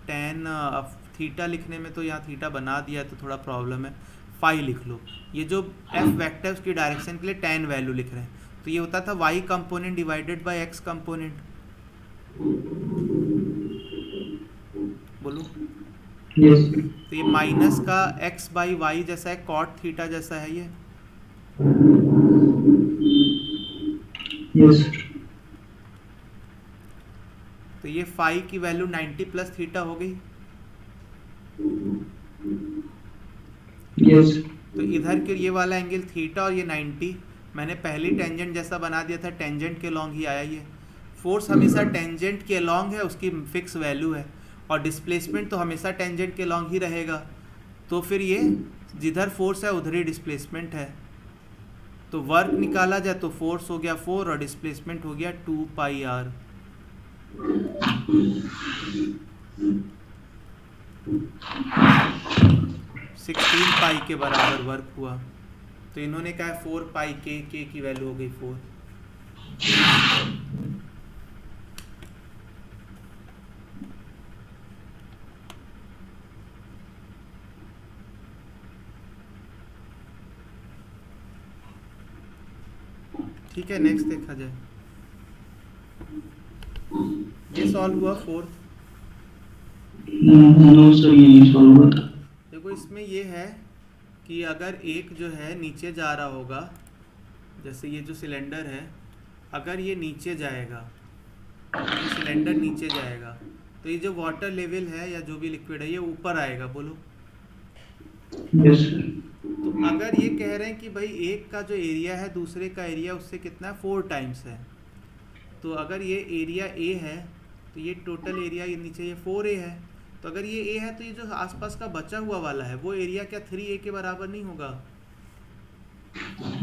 टेन थीटा लिखने में तो यहाँ थीटा बना दिया है तो थोड़ा प्रॉब्लम है, फाई लिख लो। ये जो एफ वेक्टर उसकी डायरेक्शन के लिए टेन वैल्यू लिख रहे हैं, तो ये होता था Y component divided by X component, बोलो। यस. तो ये माइनस का एक्स बाई वाई जैसा है, कॉट थीटा जैसा है ये। यस. तो ये फाई की वैल्यू 90 प्लस थीटा हो गई। यस. तो इधर के ये वाला एंगल थीटा और ये 90 मैंने पहले टेंजेंट जैसा बना दिया था, टेंजेंट के लॉन्ग ही आया ये। फोर्स हमेशा टेंजेंट के लॉन्ग है, उसकी फिक्स वैल्यू है, और डिस्प्लेसमेंट तो हमेशा टेंजेंट के लॉन्ग ही रहेगा। तो फिर ये जिधर फोर्स है उधर ही डिस्प्लेसमेंट है। तो वर्क निकाला जाए तो फोर्स हो गया 4 और डिस्प्लेसमेंट हो गया 2 पाई आर। सिक्सटीन पाई के बराबर वर्क हुआ। तो इन्होंने कहा 4 पाई के की वैल्यू हो गई 4। ठीक है, नेक्स्ट देखा जाए। ये सॉल्व हुआ 4। नो सर, ये नहीं सॉल्व हुआ था. देखो इसमें ये है कि अगर एक जो है नीचे जा रहा होगा, जैसे ये जो सिलेंडर है, अगर ये नीचे जाएगा, ये सिलेंडर नीचे जाएगा, तो ये जो वाटर लेवल है या जो भी लिक्विड है ये ऊपर आएगा, बोलो। Yes sir. तो अगर ये कह रहे हैं कि भाई एक का जो एरिया है दूसरे का एरिया उससे कितना है 4 टाइम्स है, तो अगर ये एरिया ए है तो ये टोटल एरिया ये नीचे ये 4A है, तो अगर ये ए है तो ये जो आसपास का बचा हुआ वाला है वो एरिया क्या 3A के बराबर नहीं होगा?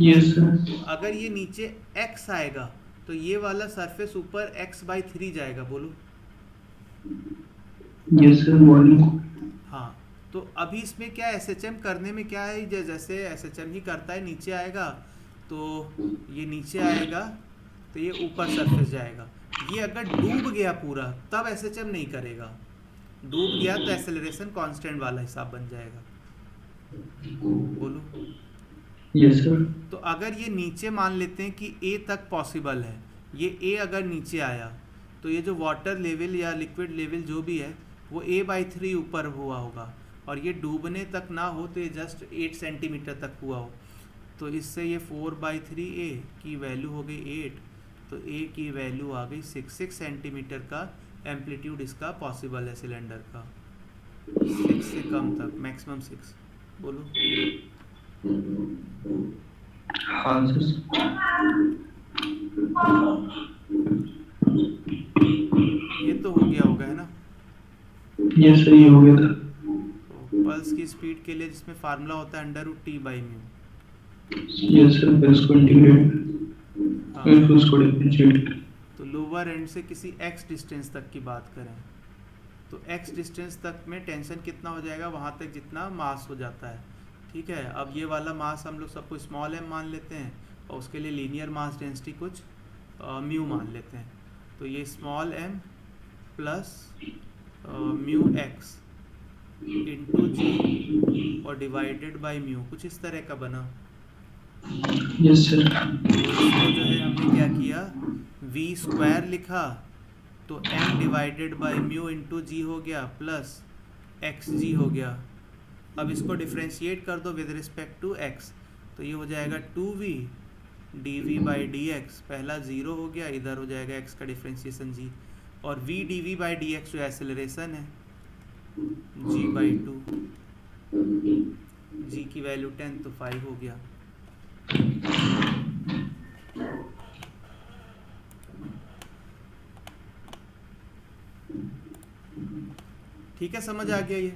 Yes sir. अगर ये नीचे x आएगा तो ये वाला सरफेस ऊपर x/3 जाएगा, बोलो। Yes sir, volume. हाँ, तो अभी इसमें क्या SHM करने में क्या है, जैसे SHM ही करता है, नीचे आएगा तो ये नीचे आएगा तो ये ऊपर सरफेस जाएगा। ये अगर डूब गया पूरा तब SHM नहीं करेगा, डूब गया तो एक्सेलरेशन कांस्टेंट वाला हिसाब बन जाएगा, बोलो। Yes sir. तो अगर ये नीचे मान लेते हैं कि A तक पॉसिबल है, ये A अगर नीचे आया तो ये जो वाटर लेवल या लिक्विड लेवल जो भी है वो A/3 ऊपर हुआ होगा, और ये डूबने तक ना हो तो ये जस्ट 8 सेंटीमीटर तक हुआ हो, तो इससे ये 4/3A की वैल्यू हो गई 8, तो A की वैल्यू आ गई 6 सेंटीमीटर का एम्पलीट्यूड इसका पॉसिबल है सिलेंडर का, 6 से कम तक, मैक्सिमम 6, बोलो। हाँ सर। ये तो हो गया होगा, है ना? यस सर, ये हो गया था। तो पल्स की स्पीड के लिए जिसमें फार्मूला होता है √T/μ। यस सर, फिर उसको इंटीग्रेट, हाँ, फिर उसको डिफरेंशिएट। तो लोअर एंड से किसी x डिस्टेंस तक की बात करें तो x डिस्टेंस तक में टेंशन कितना हो जाएगा, वहाँ तक जितना मास हो जाता है, ठीक है। अब ये वाला मास हम लोग सबको स्मॉल m मान लेते हैं और उसके लिए लीनियर मास डेंसिटी कुछ म्यू मान लेते हैं, तो ये small m plus mu x into g और डिवाइडेड बाय म्यू, कुछ इस तरह का बना। Yes sir. तो इसको जो है हमने क्या किया, v² लिखा, तो m divided by mu into g हो गया प्लस xg हो गया। अब इसको डिफ्रेंशिएट कर दो विद रिस्पेक्ट टू x, तो ये हो जाएगा 2v dv/dx, पहला 0 हो गया, इधर हो जाएगा x का डिफ्रेंशिएशन g, और v dv/dx जो एक्सेलरेशन है g/2, g की वैल्यू 10 तो 5 हो गया। ठीक है, समझ आ गया ये?